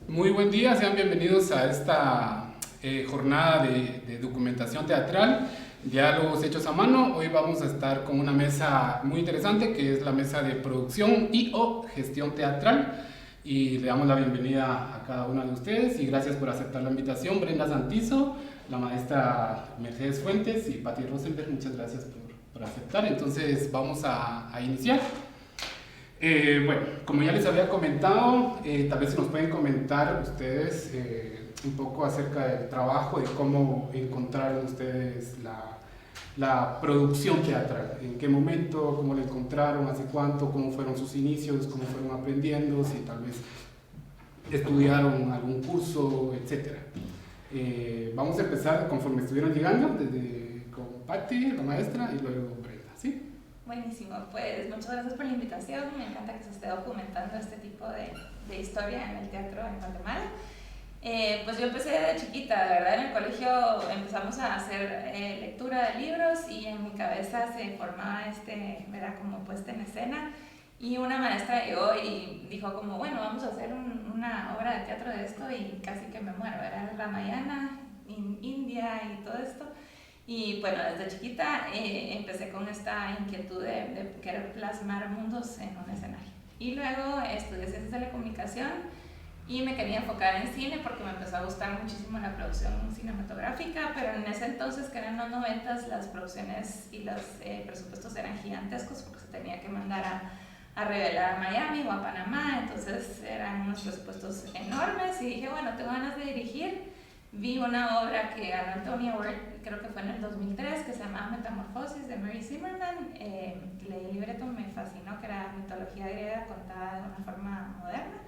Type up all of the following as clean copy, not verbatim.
Muy buen día, sean bienvenidos a esta jornada de documentación teatral, diálogos hechos a mano. Hoy vamos a estar con una mesa muy interesante que es la mesa de producción y o gestión teatral. Y le damos la bienvenida a cada una de ustedes y gracias por aceptar la invitación. Brenda Santizo, la maestra Mercedes Fuentes y Patti Rosenberg, muchas gracias por aceptar. Entonces vamos a iniciar. Bueno, como ya les había comentado, tal vez se nos pueden comentar ustedes un poco acerca del trabajo, de cómo encontraron ustedes la producción teatral, en qué momento, cómo la encontraron, hace cuánto, cómo fueron sus inicios, cómo fueron aprendiendo, si tal vez estudiaron algún curso, etc. Vamos a empezar conforme estuvieron llegando, con Patti, la maestra, y luego Brenda, ¿sí? Buenísimo, pues muchas gracias por la invitación. Me encanta que se esté documentando este tipo de historia en el teatro en Guatemala. Pues yo empecé de chiquita, de verdad, en el colegio empezamos a hacer lectura de libros y en mi cabeza se formaba ¿verdad? Como puesta en escena. Y una maestra llegó y dijo como, bueno, vamos a hacer una obra de teatro de esto y casi que me muero. Era Ramayana, India y todo esto. Y bueno, desde chiquita empecé con esta inquietud de querer plasmar mundos en un escenario. Y luego estudié Ciencias de la Comunicación y me quería enfocar en cine porque me empezó a gustar muchísimo la producción cinematográfica, pero en ese entonces, que eran los 90s, las producciones y los presupuestos eran gigantescos porque se tenía que mandar a revelar a Miami o a Panamá, entonces eran unos presupuestos enormes y dije, bueno, tengo ganas de dirigir. Vi una obra que ganó el Tony Award, creo que fue en el 2003, que se llamaba Metamorfosis, de Mary Zimmerman. Leí el libreto, me fascinó, que era mitología griega contada de una forma moderna.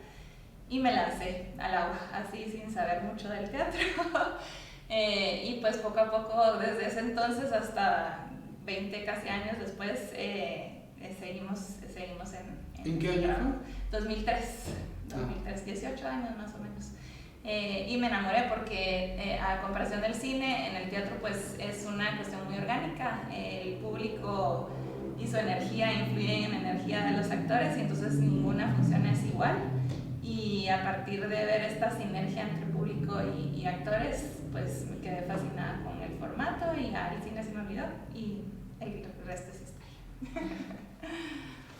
Y me lancé al agua, así sin saber mucho del teatro. Y pues poco a poco, desde ese entonces hasta 20 casi años después, seguimos ¿En qué año fue? 2003, 18 años más o menos. Y me enamoré porque a comparación del cine, en el teatro pues es una cuestión muy orgánica, el público y su energía influyen en la energía de los actores y entonces ninguna función es igual, y a partir de ver esta sinergia entre público y actores pues me quedé fascinada con el formato y el cine se me olvidó y el resto es historia.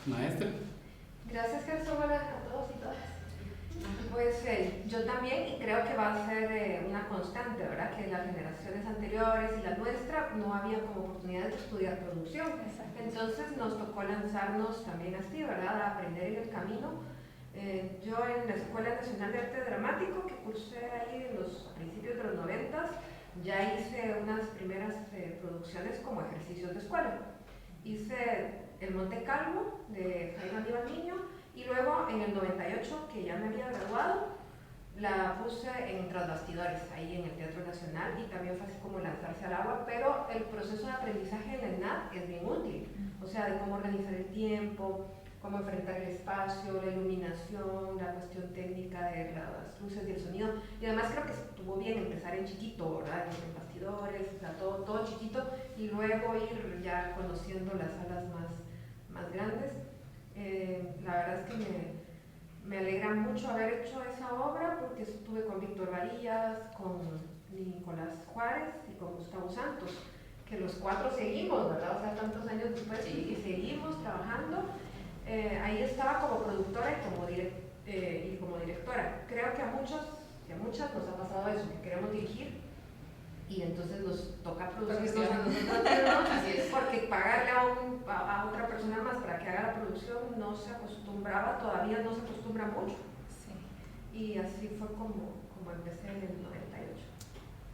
Maestra. Gracias, Gerson, a todos y todas. Pues yo también, y creo que va a ser una constante, ¿verdad? Que las generaciones anteriores y la nuestra no había como oportunidad de estudiar producción. Exacto. Entonces nos tocó lanzarnos también así, ¿verdad? A aprender en el camino. Yo en la Escuela Nacional de Arte Dramático, que cursé ahí en los principios de los 90, ya hice unas primeras producciones como ejercicios de escuela. Hice El Monte Calvo de Jaime Aníbal Niño. Y luego en el 98, que ya me había graduado, la puse en Tras Bastidores, ahí en el Teatro Nacional, y también fue así como lanzarse al agua, pero el proceso de aprendizaje en la ENAD es bien útil, o sea, de cómo organizar el tiempo, cómo enfrentar el espacio, la iluminación, la cuestión técnica de las luces y el sonido, y además creo que estuvo bien empezar en chiquito, ¿verdad? En bastidores, o sea, todo chiquito, y luego ir ya conociendo las salas más grandes. La verdad es que me alegra mucho haber hecho esa obra porque estuve con Víctor Varillas, con Nicolás Juárez y con Gustavo Santos, que los cuatro seguimos, ¿verdad? O sea, tantos años después y seguimos trabajando. Ahí estaba como productora y como directora. Creo que a muchas nos ha pasado eso, que queremos dirigir y entonces nos toca producirnos a nosotros mismos, porque pagarle a otra persona más para que haga la producción no se acostumbraba, todavía no se acostumbra mucho. Sí. Y así fue como empecé en el 98.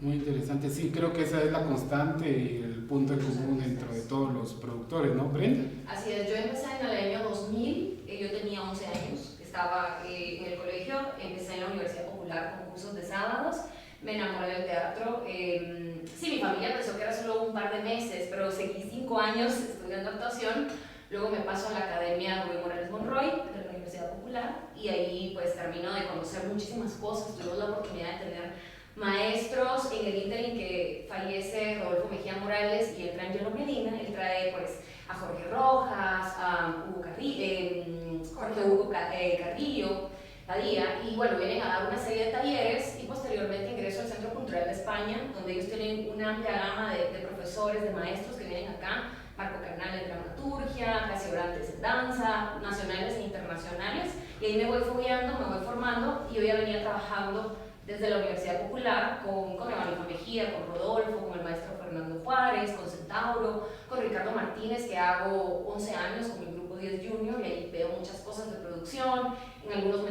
Muy interesante, sí, creo que esa es la constante y el punto en común dentro de todos los productores, ¿no, Brenda? Así es, yo empecé en el año 2000, yo tenía 11 años, estaba en el colegio, empecé en la Universidad Popular con cursos de sábados. Me enamoré del teatro. Sí, mi familia pensó que era solo un par de meses, pero seguí 5 años estudiando actuación. Luego me paso a la Academia Rubén Morales Monroy de la Universidad Popular y ahí pues termino de conocer muchísimas cosas. Tuvimos la oportunidad de tener maestros en el ínterin que fallece Rodolfo Mejía Morales y entra Angelo Medina. Él trae pues a Jorge Rojas, a Hugo Carrillo, Jorge Hugo Carrillo, Padilla, y bueno, vienen a dar una serie de talleres y posteriormente ingreso al Centro Cultural de España, donde ellos tienen una amplia gama de profesores, de maestros que vienen acá, Marco Carnal en dramaturgia, Casi Orantes en danza, nacionales e internacionales, y ahí me voy fogueando, me voy formando, y yo ya venía trabajando desde la Universidad Popular con Evanifa Mejía, con Rodolfo, con el maestro Fernando Juárez, con Centauro, con Ricardo Martínez, que hago 11 años con mi grupo 10 Junior, y ahí veo muchas cosas de producción, en algunos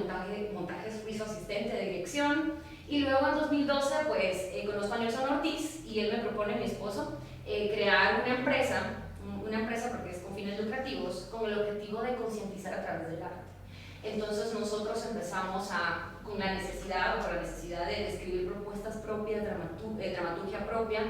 montajes fui su asistente de dirección, y luego en 2012 pues conozco a Nelson Ortiz, y él me propone, mi esposo, crear una empresa porque es con fines lucrativos, con el objetivo de concientizar a través del arte. Entonces nosotros empezamos con la necesidad de escribir propuestas propias, dramaturgia propia,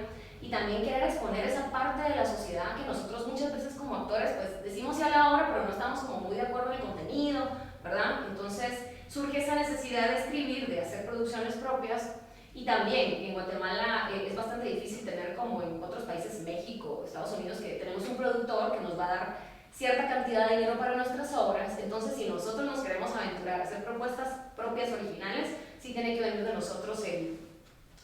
y también querer exponer esa parte de la sociedad que nosotros muchas veces como actores pues decimos ya la obra, pero no estamos como muy de acuerdo en el contenido, ¿verdad? Entonces surge esa necesidad de escribir, de hacer producciones propias. Y también en Guatemala es bastante difícil tener, como en otros países, México, Estados Unidos, que tenemos un productor que nos va a dar cierta cantidad de dinero para nuestras obras. Entonces, si nosotros nos queremos aventurar a hacer propuestas propias, originales, sí tiene que venir de nosotros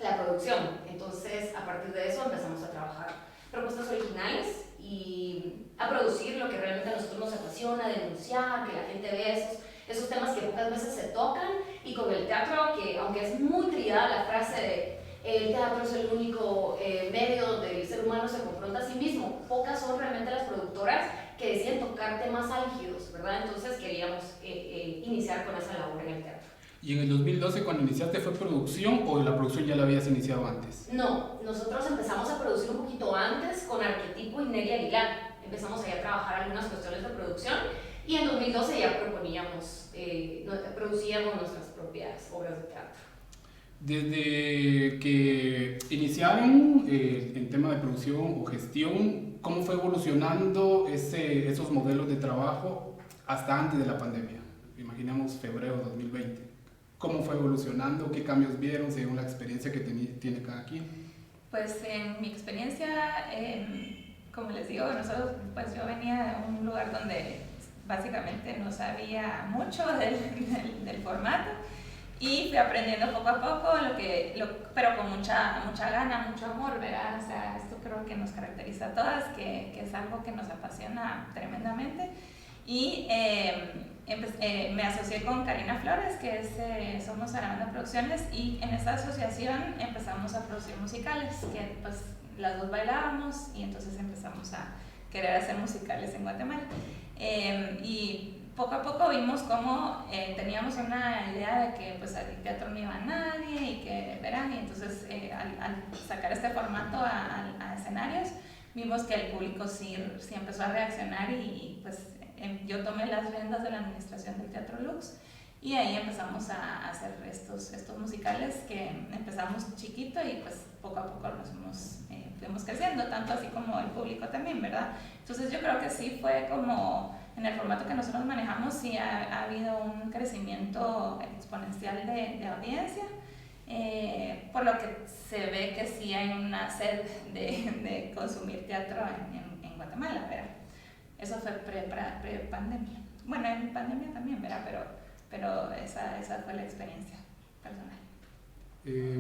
la producción. Entonces, a partir de eso empezamos a trabajar propuestas originales y a producir lo que realmente a nosotros nos apasiona, denunciar, que la gente vea esos temas que pocas veces se tocan, y con el teatro, que aunque es muy trillada la frase de el teatro es el único medio donde el ser humano se confronta a sí mismo, pocas son realmente las productoras que deciden tocar temas álgidos, ¿verdad? Entonces queríamos iniciar con esa labor en el teatro. ¿Y en el 2012 cuando iniciaste fue producción o la producción ya la habías iniciado antes? No, nosotros empezamos a producir un poquito antes con Arquetipo y Neri Aguilar. Empezamos ahí a trabajar algunas cuestiones de producción, y en 2012 ya producíamos nuestras propias obras de teatro. Desde que iniciaron en tema de producción o gestión, ¿cómo fue evolucionando esos modelos de trabajo hasta antes de la pandemia? Imaginemos febrero de 2020. ¿Cómo fue evolucionando? ¿Qué cambios vieron según la experiencia que tiene cada quien? Pues en mi experiencia, como les digo, pues yo venía de un lugar donde básicamente no sabía mucho del formato, y fui aprendiendo poco a poco, pero con mucha gana, mucho amor, ¿verdad? O sea, esto creo que nos caracteriza a todas, que es algo que nos apasiona tremendamente. Y me asocié con Karina Flores, que somos Aranda Producciones, y en esta asociación empezamos a producir musicales, que pues las dos bailábamos, y entonces empezamos a querer hacer musicales en Guatemala. Y poco a poco vimos cómo teníamos una idea de que pues al teatro no iba nadie, y que verán, y entonces al sacar este formato a escenarios, vimos que el público sí empezó a reaccionar, y pues yo tomé las riendas de la administración del Teatro Lux, y ahí empezamos a hacer estos musicales que empezamos chiquito, y pues poco a poco fuimos creciendo, tanto así como el público también, ¿verdad? Entonces yo creo que sí fue como, en el formato que nosotros manejamos, sí ha habido un crecimiento exponencial de audiencia, por lo que se ve que sí hay una sed de consumir teatro en Guatemala, ¿verdad? Eso fue pre-pandemia. Bueno, en pandemia también, ¿verdad? Pero esa fue la experiencia personal.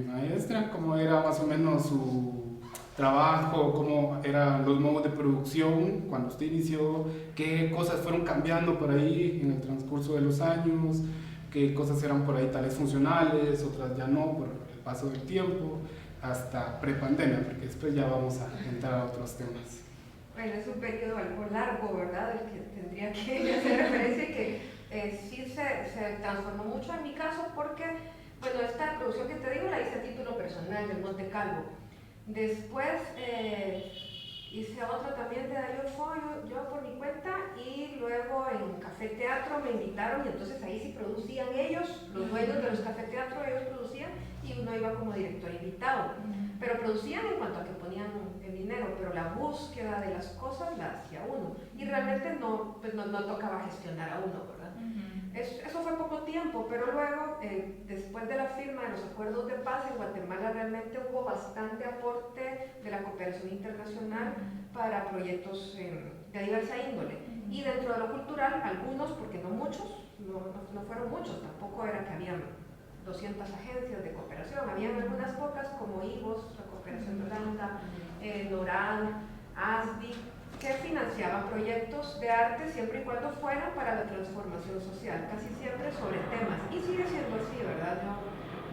Maestra, ¿cómo era más o menos su trabajo? ¿Cómo eran los modos de producción cuando usted inició? ¿Qué cosas fueron cambiando por ahí en el transcurso de los años? ¿Qué cosas eran por ahí tales funcionales, otras ya no, por el paso del tiempo, hasta pre-pandemia? Porque después ya vamos a entrar a otros temas. Bueno, es un periodo algo largo, ¿verdad?, del que tendría que hacer referencia, y que sí se transformó mucho en mi caso, porque, bueno, esta producción que te digo la hice a título personal del Monte Calvo. Después hice otra también de Darío Fo, yo por mi cuenta, y luego en Café Teatro me invitaron, y entonces ahí sí producían ellos, los dueños de los Café Teatro, ellos producían, y uno iba como director invitado. Pero producían en cuanto a que ponían el dinero, pero la búsqueda de las cosas la hacía uno, y realmente no tocaba gestionar a uno, ¿verdad? Eso fue poco tiempo, pero luego, después de la firma de los acuerdos de paz en Guatemala, realmente hubo bastante aporte de la cooperación internacional para proyectos de diversa índole. Y dentro de lo cultural, algunos, porque no muchos, no fueron muchos, tampoco era que habían 200 agencias de cooperación, habían algunas pocas como IVOS, la Cooperación de Holanda, NORAD, ASDI, que financiaban proyectos de arte siempre y cuando fueran para la transformación social, casi siempre sobre temas. Y sigue siendo así, ¿verdad? Yo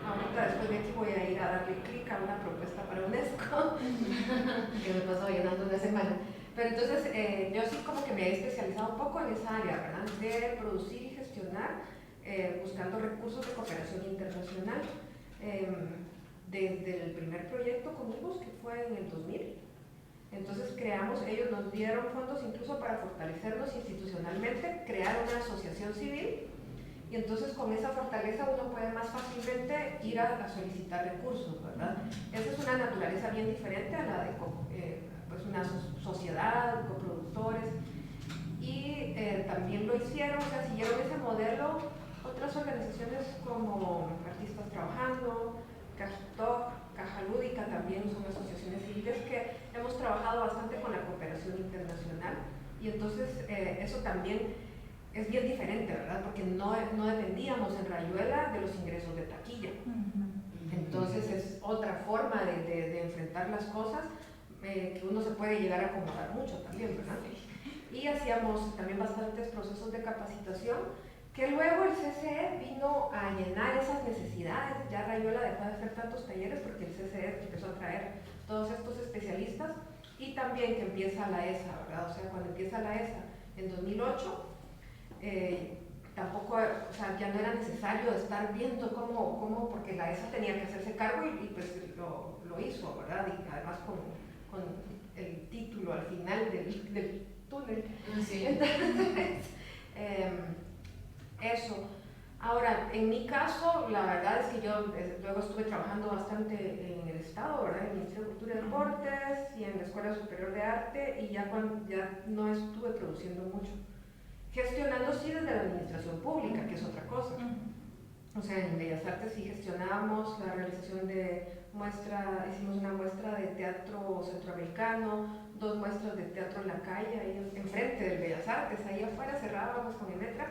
ahorita después de aquí voy a ir a darle clic a una propuesta para UNESCO, que me pasó llenando una semana. Pero entonces yo sí como que me he especializado un poco en esa área, ¿verdad? De producir y gestionar, buscando recursos de cooperación internacional. Desde el primer proyecto con IVOS, que fue en el 2000, entonces ellos nos dieron fondos incluso para fortalecernos institucionalmente, crear una asociación civil, y entonces con esa fortaleza uno puede más fácilmente ir a solicitar recursos, ¿verdad? Esa es una naturaleza bien diferente a la de pues una sociedad, coproductores, y también lo hicieron, o sea, siguieron ese modelo otras organizaciones como Artistas Trabajando, Cajitoc, Caja Lúdica, también son asociaciones civiles que hemos trabajado bastante con la cooperación internacional, y entonces eso también es bien diferente, ¿verdad? Porque no dependíamos en Rayuela de los ingresos de taquilla. Entonces es otra forma de enfrentar las cosas, que uno se puede llegar a acomodar mucho también, ¿verdad? Y hacíamos también bastantes procesos de capacitación, que luego el CCE vino a llenar esas necesidades. Ya Rayuela dejó de hacer tantos talleres porque el CCE empezó a traer todos estos especialistas, y también que empieza la ESA, ¿verdad? O sea, cuando empieza la ESA en 2008, tampoco, o sea, ya no era necesario estar viendo cómo porque la ESA tenía que hacerse cargo, y pues lo hizo, ¿verdad? Y además con el título al final del túnel. Sí. Entonces, eso. Ahora, en mi caso, la verdad es que yo luego estuve trabajando bastante en el Estado, ¿verdad? En el Ministerio de Cultura y Deportes y en la Escuela Superior de Arte, y ya no estuve produciendo mucho. Gestionando sí desde la administración pública, que es otra cosa. O sea, en Bellas Artes sí gestionábamos la realización de hicimos una muestra de teatro centroamericano, 2 muestras de teatro en la calle, ahí enfrente del Bellas Artes, ahí afuera cerrábamos con Emetra,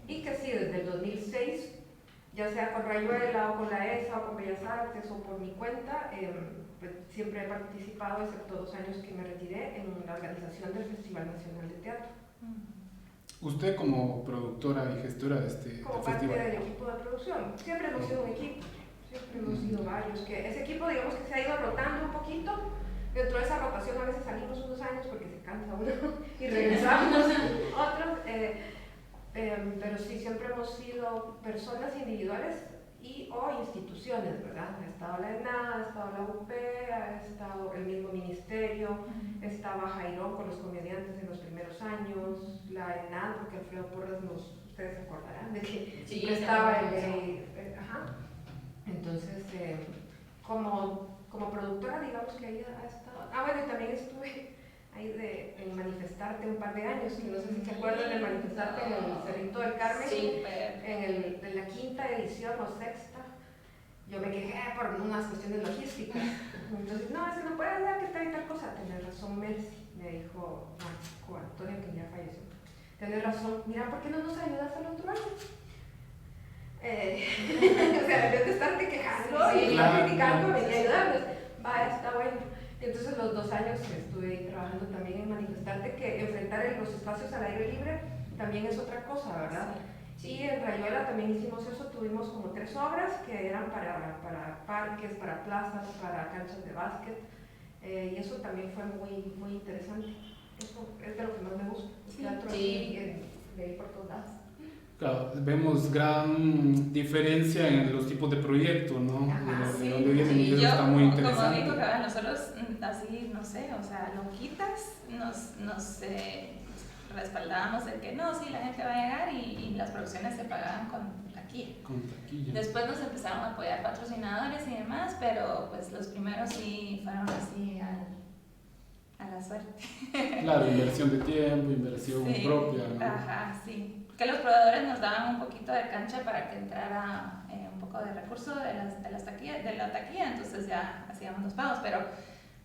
y que sí, desde el 2006, ya sea con Rayuela o con la ESA o con Bellas Artes o por mi cuenta, pues siempre he participado, excepto 2 años que me retiré, en la organización del Festival Nacional de Teatro. Usted como productora y gestora de este como festival. parte del equipo de producción. Siempre hemos sido un equipo, siempre hemos sido varios. Que ese equipo, digamos que se ha ido rotando un poquito. Dentro de esa rotación a veces salimos unos años porque se cansa uno y regresamos otros. Pero sí, siempre hemos sido personas individuales o instituciones, ¿verdad? Ha estado la ENAD, ha estado la UP, ha estado el mismo ministerio, estaba Jairón con los comediantes en los primeros años, la ENAD, porque Alfredo Porras, ustedes se acordarán de que sí, estaba ajá. Entonces, como productora, digamos que ahí ha estado. Bueno, y también estuve ahí en Manifestarte un par de años, que no sé si se acuerdan de Manifestarte en el Cerrito del Carmen, sí, en la 5ª edición o 6ª. Yo me quejé por unas cuestiones logísticas. Entonces, no, eso no puede hablar, que tal cosa. Tenés razón, Mercy, me dijo Marco Antonio, que ya falleció. Tenés razón, mira, ¿por qué no nos ayudas al otro año? O sea, en vez de estarte quejando y criticando, venía a ayudarnos. Vaya, está bueno. Entonces los 2 años estuve trabajando también en Manifestarte, que enfrentar los espacios al aire libre también es otra cosa, ¿verdad? Sí. Y en Rayuela también hicimos eso, tuvimos como 3 obras que eran para parques, para plazas, para canchas de básquet, y eso también fue muy, muy interesante. Eso es de lo que más me gusta, el teatro de ir por todos lados. Claro, vemos gran diferencia en los tipos de proyectos, ¿no? Ajá, de dónde vienen, y eso yo, está muy como interesante. digo, nosotros así, no sé, o sea, loquitas, nos respaldábamos de que no, sí, la gente va a llegar, y las producciones se pagaban con taquilla. Con taquilla. Después nos empezaron a apoyar patrocinadores y demás, pero pues los primeros sí fueron así a la suerte. Claro, inversión de tiempo, inversión propia, ¿no? Ajá, sí. Que los proveedores nos daban un poquito de cancha para que entrara un poco de recurso de la taquilla, entonces ya hacíamos los pagos, pero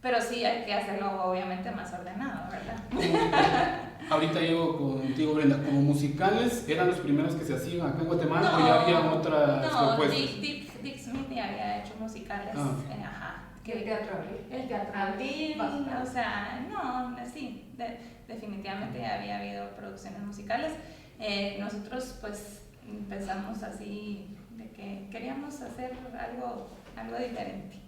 pero sí hay que hacerlo obviamente más ordenado, ¿verdad? Ahorita llego contigo, Brenda, como musicales, ¿eran los primeros que se hacían acá en Guatemala No, o ya había otras no, propuestas? Dick Smith ya había hecho musicales, ajá. ¿El Teatro Abril? El Teatro Abril, o sea, no, sí, definitivamente ya había habido producciones musicales. Nosotros pues empezamos así, de que queríamos hacer algo diferente,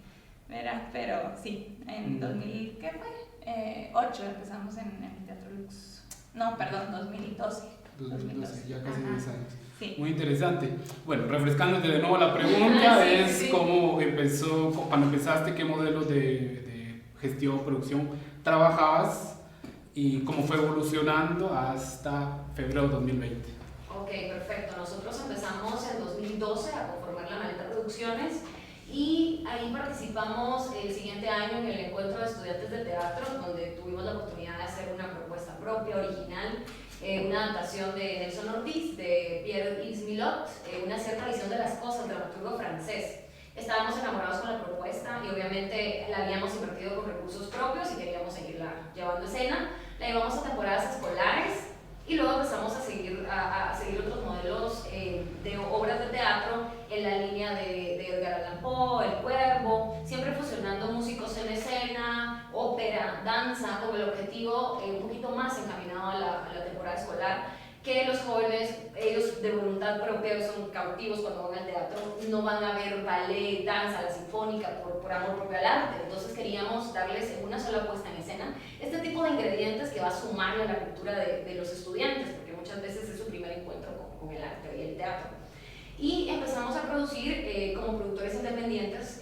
¿verdad? Pero sí, en 2000, ¿qué fue? 8 empezamos en el Teatro Lux. No, perdón, 2012. 2012, ya casi Ajá. 10 años. Sí. Muy interesante. Bueno, refrescándote de nuevo la pregunta, Sí. cómo empezó, cuando empezaste, qué modelo de gestión, producción trabajabas y cómo fue evolucionando hasta febrero de 2020. Ok, perfecto. Nosotros empezamos en 2012 a conformar la Maleta Producciones y ahí participamos el siguiente año en el encuentro de estudiantes de teatro, donde tuvimos la oportunidad de hacer una propuesta propia, original, una adaptación de Nelson Ortiz, de Pierre-Yves Milot, una cierta visión de las cosas, dramaturgo francés. Estábamos enamorados con la propuesta y obviamente la habíamos invertido con recursos propios y queríamos seguirla llevando a escena. La llevamos a temporadas escolares y luego empezamos a seguir otros modelos de obras de teatro en la línea de Edgar Allan Poe, El Cuervo, siempre fusionando músicos en escena, ópera, danza, con el objetivo un poquito más encaminado a la temporada escolar, que los jóvenes, ellos de voluntad propia son cautivos cuando van al teatro, no van a ver ballet, danza, la sinfónica por amor propio al arte. Entonces queríamos darles en una sola puesta en escena este tipo de ingredientes que va a sumarle a la cultura de los estudiantes, porque muchas veces es su primer encuentro con el arte y el teatro. Y empezamos a producir como productores independientes,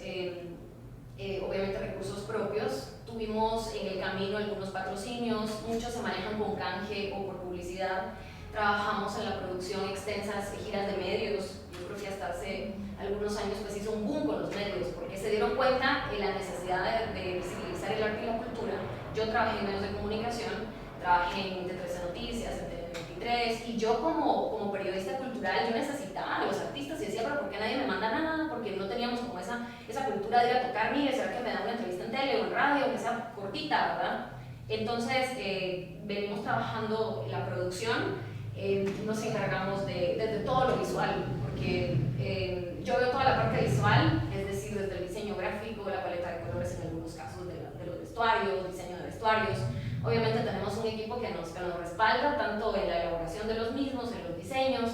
obviamente recursos propios. Tuvimos en el camino algunos patrocinios, muchos se manejan con canje o por publicidad. Trabajamos en la producción extensas giras de medios. Yo creo que hasta hace algunos años pues hizo un boom con los medios, porque se dieron cuenta de la necesidad de visibilizar el arte y la cultura. Yo trabajé en medios de comunicación, trabajé en T13 Noticias, en TV23, y yo como periodista cultural, yo necesitaba a los artistas y decía, pero ¿por qué nadie me manda nada? Porque no teníamos como esa cultura de ir a tocar, mire, ¿será que me da una entrevista en tele o en radio, que sea cortita, verdad? Entonces, venimos trabajando en la producción. Nos encargamos de todo lo visual, porque yo veo toda la parte visual, es decir, desde el diseño gráfico, la paleta de colores en algunos casos de los vestuarios, diseño de vestuarios. Obviamente tenemos un equipo que nos respalda tanto en la elaboración de los mismos, en los diseños.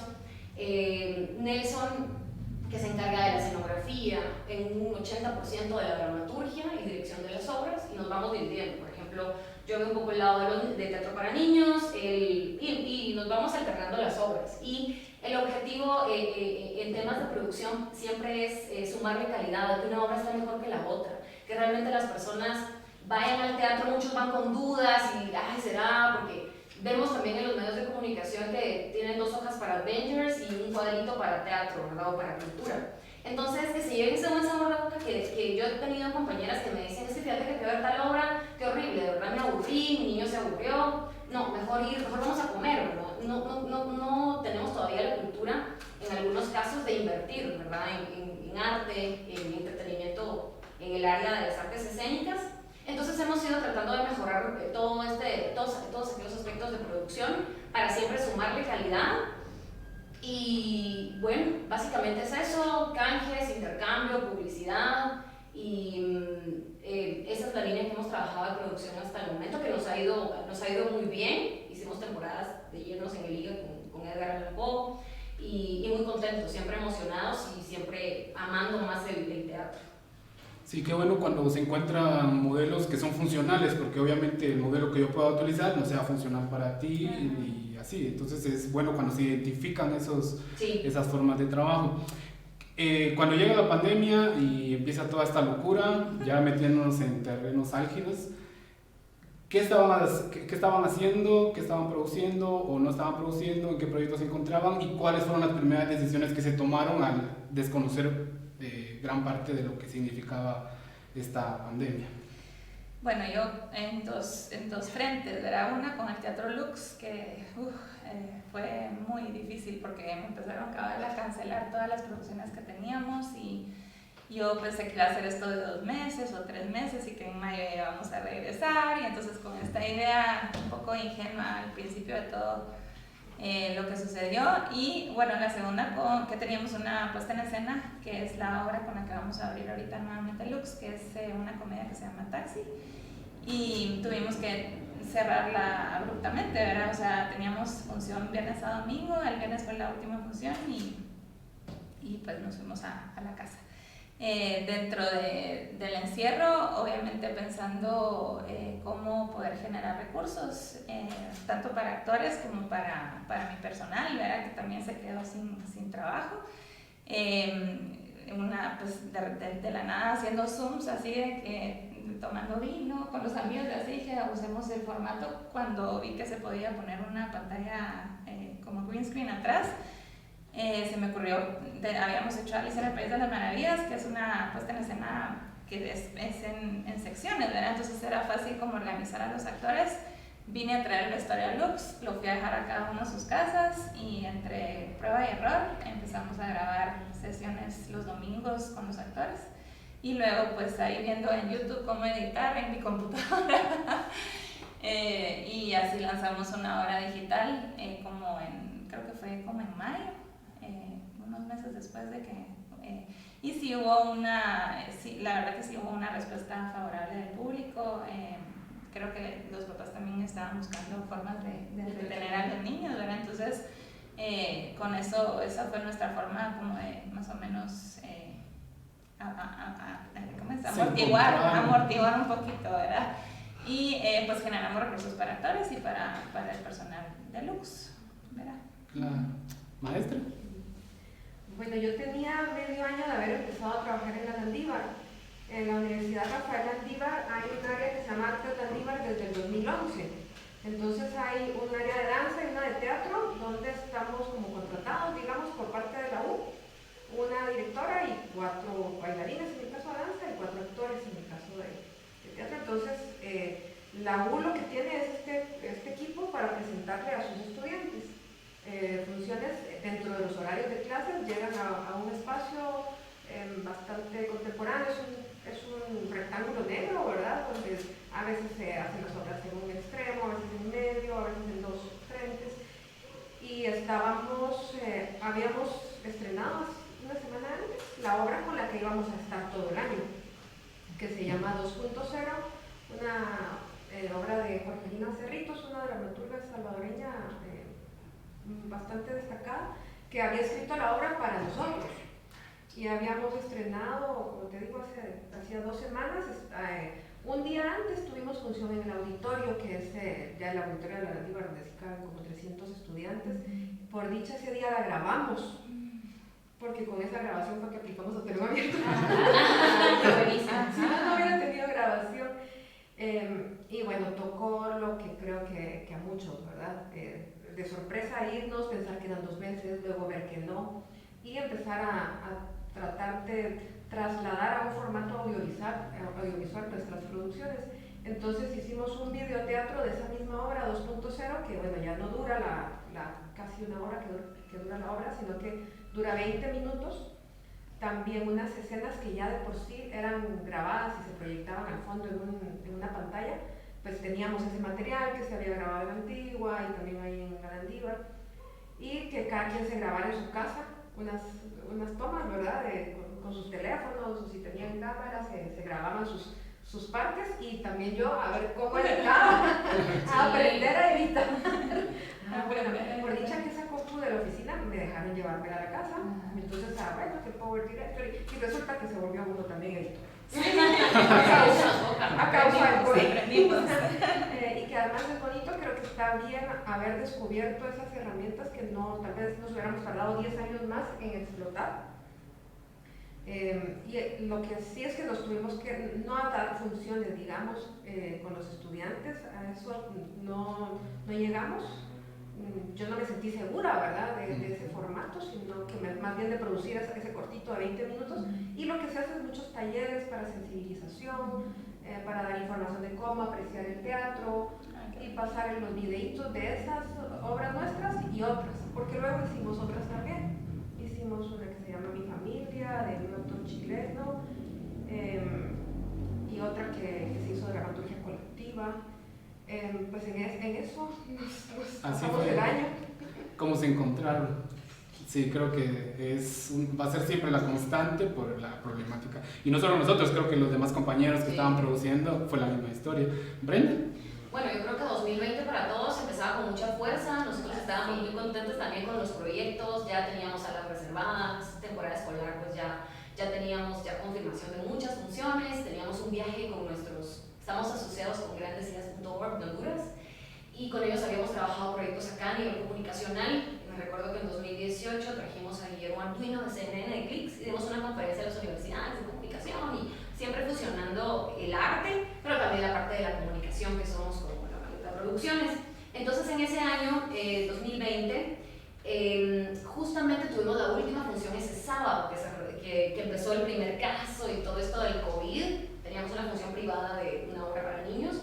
Nelson, que se encarga de la escenografía, en un 80% de la dramaturgia y dirección de las obras, y nos vamos dividiendo. Por ejemplo, yo veo un poco el lado de teatro para niños y nos vamos alternando las obras. Y el objetivo en temas de producción siempre es sumarle calidad, que una obra esté mejor que la otra, que realmente las personas vayan al teatro, muchos van con dudas y, ay, ¿será? Porque vemos también en los medios de comunicación que tienen 2 hojas para Avengers y un cuadrito para teatro, ¿verdad? O para cultura. Entonces, que se lleven ese buen sabor de boca, que yo he tenido compañeras que me dicen, es que fíjate que fui a ver tal obra, qué horrible, de verdad me aburrí, mi niño se aburrió, no, mejor vamos a comer, ¿verdad? No tenemos todavía la cultura, en algunos casos, de invertir, ¿verdad? En arte, en entretenimiento, en el área de las artes escénicas. Entonces hemos ido tratando de mejorar todos aquellos aspectos de producción para siempre sumarle calidad. Y bueno, básicamente es eso, canjes, intercambio, publicidad, y esa es la línea que hemos trabajado de producción hasta el momento, que nos ha ido muy bien. Hicimos temporadas de llenos en el liga con Edgar Allan Poe y muy contentos, siempre emocionados y siempre amando más el teatro. Sí, qué bueno cuando se encuentran modelos que son funcionales, porque obviamente el modelo que yo pueda utilizar no sea funcional para ti y así. Entonces es bueno cuando se identifican esas formas de trabajo. Cuando llega la pandemia y empieza toda esta locura, ya metiéndonos en terrenos álgidos, ¿qué estaban haciendo? ¿Qué estaban produciendo o no estaban produciendo? ¿En qué proyectos se encontraban? ¿Y cuáles fueron las primeras decisiones que se tomaron al desconocer gran parte de lo que significaba esta pandemia? Bueno, yo en dos frentes, ¿verdad? Una con el Teatro Lux, que fue muy difícil porque me empezaron a cancelar todas las producciones que teníamos y Yo pensé que iba a hacer esto de 2 meses o 3 meses y que en mayo íbamos a regresar, y entonces con esta idea un poco ingenua al principio de todo lo que sucedió. Y bueno, la segunda, que teníamos una puesta en escena, que es la obra con la que vamos a abrir ahorita nuevamente Lux, que es una comedia que se llama Taxi, y tuvimos que cerrarla abruptamente, ¿verdad? O sea, teníamos función viernes a domingo, el viernes fue la última función y pues nos fuimos a la casa. Dentro del encierro, obviamente pensando cómo poder generar recursos, tanto para actores como para mi personal, ¿verdad? Que también se quedó sin trabajo. Pues de la nada haciendo Zooms así de que tomando vino con los amigos, así que usemos el formato cuando vi que se podía poner una pantalla como green screen atrás. Se me ocurrió, habíamos hecho Alicia en el País de las Maravillas, que es una puesta en escena que es en secciones, ¿verdad? Entonces era fácil como organizar a los actores. Vine a traer el vestuario a Lux, lo fui a dejar a cada uno a sus casas y entre prueba y error empezamos a grabar sesiones los domingos con los actores. Y luego pues ahí viendo en YouTube cómo editar en mi computadora. Y así lanzamos una obra digital creo que fue como en mayo, unos meses después de que... y sí hubo la verdad que sí hubo una respuesta favorable del público. Creo que los papás también estaban buscando formas de entretener a los niños, ¿verdad? Entonces, con eso, esa fue nuestra forma como de más o menos amortiguar un poquito, ¿verdad? Y pues generamos recursos para actores y para el personal de Lux, ¿verdad? La maestra. Bueno, yo tenía medio año de haber empezado a trabajar en la Landívar. En la Universidad Rafael Landívar hay un área que se llama Artes Landívar desde el 2011. Entonces hay un área de danza y una de teatro donde estamos como contratados, digamos, por parte de la U, una directora y 4 bailarines en el caso de danza y 4 actores en el caso de teatro. Entonces la U lo que tiene es este equipo para presentarle a sus estudiantes funciones dentro de los horarios de clases. Llegan a un espacio bastante contemporáneo, es un rectángulo negro, ¿verdad? Donde a veces se hacen las obras en un extremo, a veces en medio, a veces en 2 frentes. Y habíamos estrenado una semana antes la obra con la que íbamos a estar todo el año, que se llama 2.0, una obra de Jorgelina Cerritos, una dramaturga salvadoreña bastante destacada, que había escrito la obra para nosotros. Y habíamos estrenado, como te digo, hacía 2 semanas. Un día antes tuvimos función en el auditorio, que es ya el auditorio de la Landívar, donde se caben como 300 estudiantes. Por dicha, ese día la grabamos, porque con esa grabación fue que aplicamos a telón abierto. Si no hubiera tenido grabación. Y bueno, tocó lo que creo que a muchos, ¿verdad? De sorpresa irnos, pensar que eran 2 meses, luego ver que no, y empezar a tratar de trasladar a un formato audiovisual nuestras producciones. Entonces hicimos un videoteatro de esa misma obra 2.0, que bueno, ya no dura casi 1 hora que dura la obra, sino que dura 20 minutos. También unas escenas que ya de por sí eran grabadas y se proyectaban al fondo en una pantalla, pues teníamos ese material que se había grabado en la Antigua y también ahí en la Landívar, y que cada quien se grabara en su casa unas tomas, ¿verdad? Con sus teléfonos, o si tenían cámaras, se grababan sus partes, y también yo a ver cómo editaba, a aprender a editar. Bueno, por dicha que esa compu de la oficina me dejaron llevármela a la casa, entonces, bueno, que Power Director, y resulta que se volvió uno también editor. A causa del COVID. Y que además es bonito, creo que está bien haber descubierto esas herramientas que tal vez nos hubiéramos tardado 10 años más en explotar. Y lo que sí es que nos tuvimos que no dar funciones, digamos, con los estudiantes, a eso no llegamos. Yo no me sentí segura, ¿verdad?, de ese formato, sino que más bien de producir ese cortito de 20 minutos. Y lo que se hace es muchos talleres para sensibilización, para dar información de cómo apreciar el teatro y pasar los videitos de esas obras nuestras y otras, porque luego hicimos otras también. Hicimos una que se llama Mi Familia, de un autor chileno, colectiva. Pues en eso nos Así pasamos fue el año. cómo se encontraron. Sí, creo que va a ser siempre la constante por la problemática. Y no solo nosotros, creo que los demás compañeros que estaban produciendo fue la misma historia. ¿Brenda? Bueno, yo creo que 2020 para todos empezaba con mucha fuerza. Nosotros estábamos muy contentos también con los proyectos. Ya teníamos salas reservadas, temporada escolar, pues ya teníamos confirmación de muchas funciones. Teníamos un viaje con estamos asociados con grandesidas.org de Honduras. Y con ellos habíamos trabajado proyectos acá a nivel comunicacional. Me recuerdo que en 2018 trajimos a Guillermo Arduino de CNN de Clix y dimos una conferencia a las universidades de comunicación y siempre fusionando el arte, pero también la parte de la comunicación que somos como las producciones. Entonces en ese año, 2020, justamente tuvimos la última función ese sábado que empezó el primer caso y todo esto del COVID. Teníamos una función privada de una obra para niños.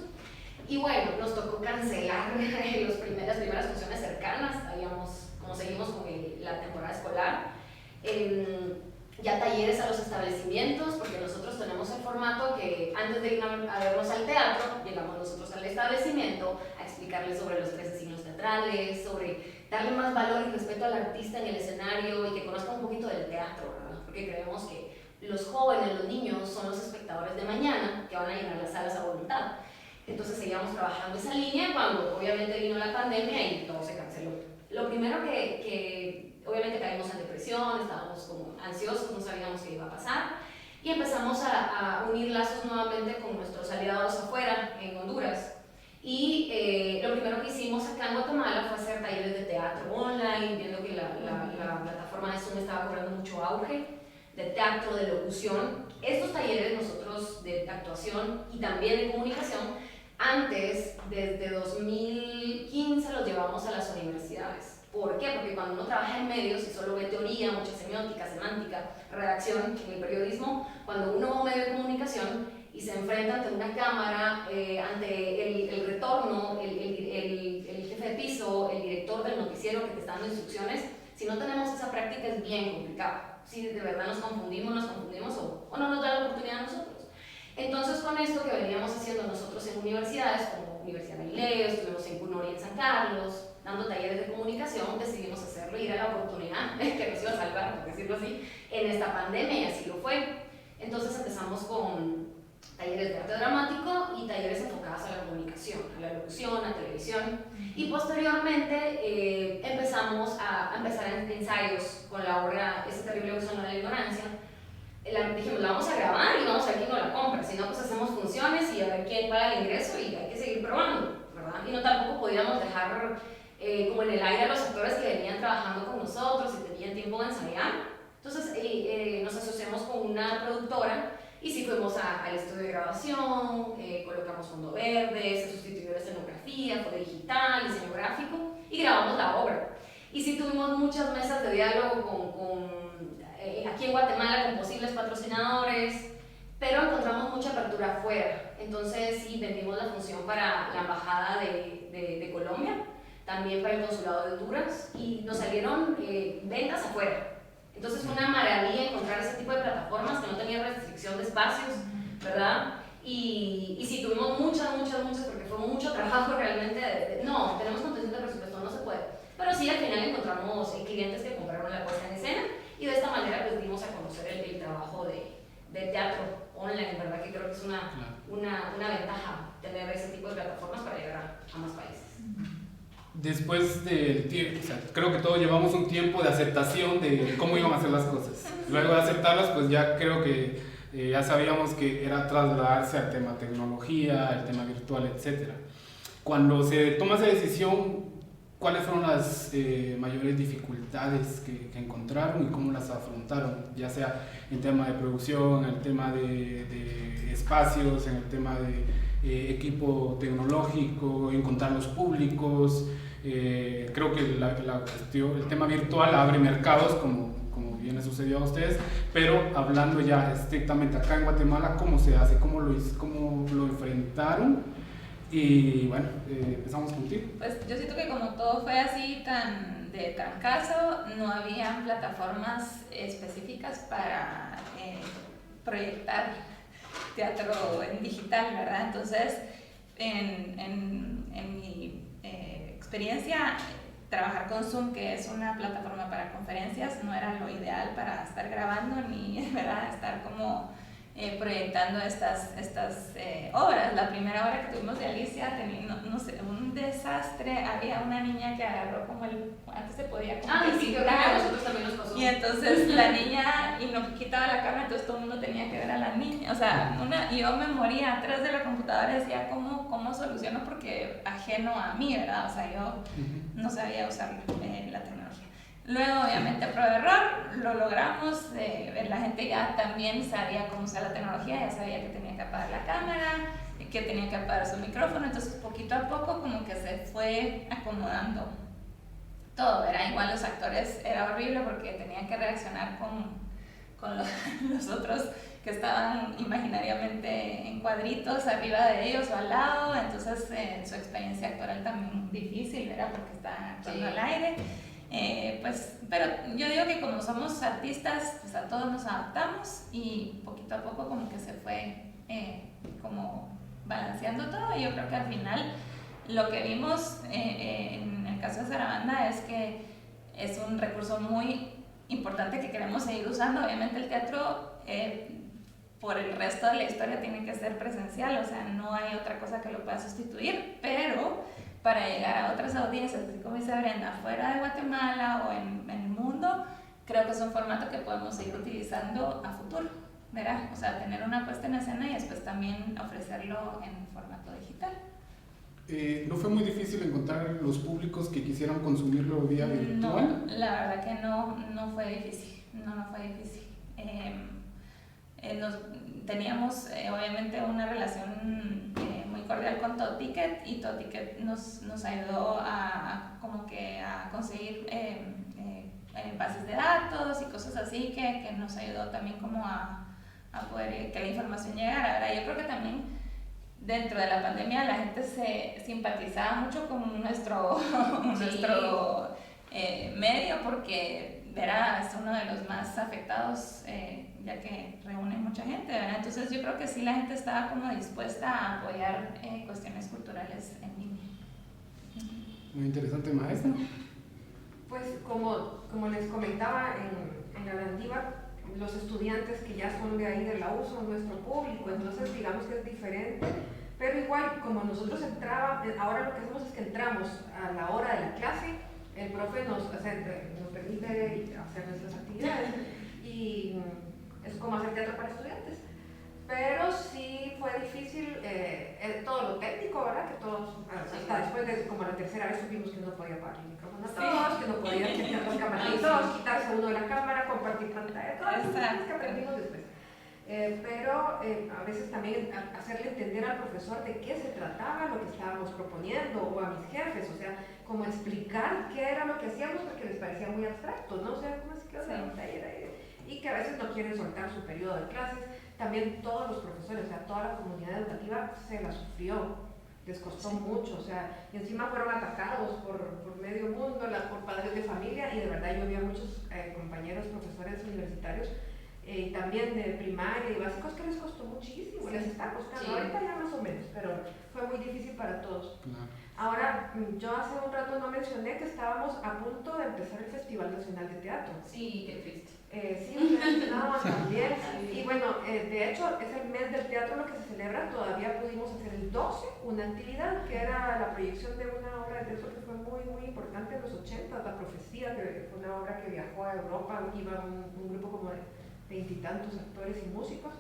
Y bueno, nos tocó cancelar las primeras funciones cercanas. Como seguimos con la temporada escolar, ya talleres a los establecimientos, porque nosotros tenemos el formato que antes de ir a vernos al teatro, llegamos nosotros al establecimiento a explicarles sobre los 13 signos teatrales, sobre darle más valor y respeto al artista en el escenario y que conozcan un poquito del teatro, ¿verdad? Porque creemos que los jóvenes, los niños, son los espectadores de mañana que van a llenar las salas a voluntad. Entonces seguíamos trabajando esa línea cuando obviamente vino la pandemia y todo se canceló. Lo primero que obviamente caímos en depresión, estábamos como ansiosos, no sabíamos qué iba a pasar y empezamos a unir lazos nuevamente con nuestros aliados afuera en Honduras. Y lo primero que hicimos acá en Guatemala fue hacer talleres de teatro online, viendo que la plataforma de Zoom estaba cobrando mucho auge, de teatro, de locución. Estos talleres nosotros de actuación y también de comunicación, antes, desde 2015, los llevamos a las universidades. ¿Por qué? Porque cuando uno trabaja en medios y solo ve teoría, mucha semiótica, semántica, redacción en el periodismo, cuando uno va a un medio de comunicación y se enfrenta ante una cámara, ante el retorno, el jefe de piso, el director del noticiero que te está dando instrucciones, si no tenemos esa práctica es bien complicado. Si de verdad nos confundimos o no nos da la oportunidad a nosotros. Entonces, con esto que veníamos haciendo nosotros en universidades, como Universidad de Galileo, estuvimos en CUNOR y en San Carlos, dando talleres de comunicación, decidimos hacerlo y era la oportunidad que nos iba a salvar, por decirlo así, en esta pandemia y así lo fue. Entonces empezamos con talleres de arte dramático y talleres enfocados a la comunicación, a la locución, a televisión. Y posteriormente empezamos a empezar ensayos con la obra Ese terrible gusano de la ignorancia. Dijimos, la vamos a grabar y vamos a ver quién nos la compra, si no pues hacemos funciones y a ver quién paga el ingreso y hay que seguir probando, ¿verdad? Y no tampoco podíamos dejar como en el aire a los actores que venían trabajando con nosotros y tenían tiempo de ensayar. Entonces nos asociamos con una productora y sí fuimos al estudio de grabación, colocamos fondo verde, se sustituyó la escenografía, fue digital, diseño gráfico y grabamos la obra. Y sí tuvimos muchas mesas de diálogo aquí en Guatemala con posibles patrocinadores, pero encontramos mucha apertura afuera. Entonces sí vendimos la función para la Embajada de Colombia, también para el Consulado de Honduras y nos salieron ventas afuera. Entonces fue una maravilla encontrar ese tipo de plataformas que no tenían restricción de espacios, ¿verdad? Y sí, tuvimos muchas, porque fue mucho trabajo realmente. No, tenemos contención de presupuesto, no se puede. Pero sí, al final encontramos clientes que compraron la puesta en escena y de esta manera pues dimos a conocer el trabajo de teatro online, ¿verdad? Que creo que es una ventaja tener ese tipo de plataformas para llegar a más países. Después del tiempo, o sea, creo que todos llevamos un tiempo de aceptación de cómo iban a hacer las cosas. Luego de aceptarlas, pues ya creo que ya sabíamos que era trasladarse al tema tecnología, al tema virtual, etc. Cuando se toma esa decisión, ¿cuáles fueron las mayores dificultades que encontraron y cómo las afrontaron? Ya sea en tema de producción, en el tema de espacios, en el tema de equipo tecnológico, encontrar los públicos. Creo que el tema virtual abre mercados, como bien les sucedió a ustedes, pero hablando ya estrictamente acá en Guatemala, ¿cómo se hace? ¿Cómo lo enfrentaron? Y bueno, empezamos contigo. Pues yo siento que como todo fue así tan de trancazo, no había plataformas específicas para proyectar teatro en digital, ¿verdad? Entonces en mi experiencia, trabajar con Zoom, que es una plataforma para conferencias, no era lo ideal para estar grabando ni, ¿verdad?, estar como proyectando estas obras. La primera obra que tuvimos de Alicia tenía, no sé, un desastre. Había una niña que agarró como antes se podía como sí, creo que a nosotros también nos pasó. y entonces la niña, y no quitaba la cámara, entonces todo el mundo tenía que ver a la niña. O sea, yo me moría atrás de la computadora y decía, ¿cómo soluciono? Porque ajeno a mí, ¿verdad? O sea, yo no sabía usar la tecnología. Luego, obviamente, prueba de error, lo logramos, la gente ya también sabía cómo usar la tecnología, ya sabía que tenía que apagar la cámara, que tenía que apagar su micrófono, entonces poquito a poco como que se fue acomodando todo, ¿verdad? Igual los actores era horrible porque tenían que reaccionar con los otros que estaban imaginariamente en cuadritos arriba de ellos o al lado, entonces su experiencia actoral también difícil, ¿verdad? Porque estaban actuando al aire. Pero yo digo que como somos artistas, pues a todos nos adaptamos y poquito a poco como que se fue como balanceando todo, y yo creo que al final lo que vimos en el caso de Sarabanda es que es un recurso muy importante que queremos seguir usando. Obviamente el teatro por el resto de la historia tiene que ser presencial, o sea, no hay otra cosa que lo pueda sustituir, pero para llegar a otras audiencias, así como dice Brenda, fuera de Guatemala o en el mundo, creo que es un formato que podemos seguir utilizando a futuro, ¿verdad? O sea, tener una puesta en escena y después también ofrecerlo en formato digital. ¿No fue muy difícil encontrar los públicos que quisieran consumirlo vía virtual? No, la verdad que no fue difícil, no fue difícil. Teníamos obviamente una relación muy cordial con Toticket, y Toticket nos ayudó a conseguir bases de datos y cosas así que nos ayudó también como a poder que la información llegara. Ahora, yo creo que también dentro de la pandemia la gente se simpatizaba mucho con nuestro medio, porque es uno de los más afectados, ya que reúne mucha gente, ¿verdad? Entonces yo creo que sí, la gente estaba como dispuesta a apoyar cuestiones culturales en línea. Muy interesante, maestra. Pues como les comentaba en la Landívar, los estudiantes que ya son de ahí de la U son nuestro público, entonces digamos que es diferente, pero igual como nosotros ahora lo que hacemos es que entramos a la hora de la clase, el profe nos permite hacer nuestras actividades y es como hacer teatro para estudiantes. Pero sí fue difícil todo lo técnico, ¿verdad? Que todos, hasta después de como la tercera vez supimos que no podía apagar el micrófono a todos, que no podía tener los camaritos, quitarse uno de la cámara, compartir pantalla, todas las cosas que aprendimos después. Pero a veces también hacerle entender al profesor de qué se trataba lo que estábamos proponiendo, o a mis jefes, o sea, como explicar qué era lo que hacíamos porque les parecía muy abstracto, ¿no? O sea, ¿cómo es que un taller? Y que a veces no quieren soltar su periodo de clases. También todos los profesores, o sea, toda la comunidad educativa se la sufrió, les costó mucho, o sea, y encima fueron atacados por medio mundo, por padres de familia, y de verdad yo vi a muchos compañeros, profesores universitarios, también de primaria y básicos, que les costó muchísimo, les está costando, ahorita ya más o menos, pero fue muy difícil para todos. Ahora, yo hace un rato no mencioné que estábamos a punto de empezar el Festival Nacional de Teatro. Sí, qué triste. Sí, mencionábamos también. Y bueno, de hecho, es el mes del teatro lo que se celebra. Todavía pudimos hacer el 12 una actividad que era la proyección de una obra de teatro que fue muy, muy importante en los 80, La Profecía, que fue una obra que viajó a Europa, iba un grupo como de 20 y tantos actores y músicos.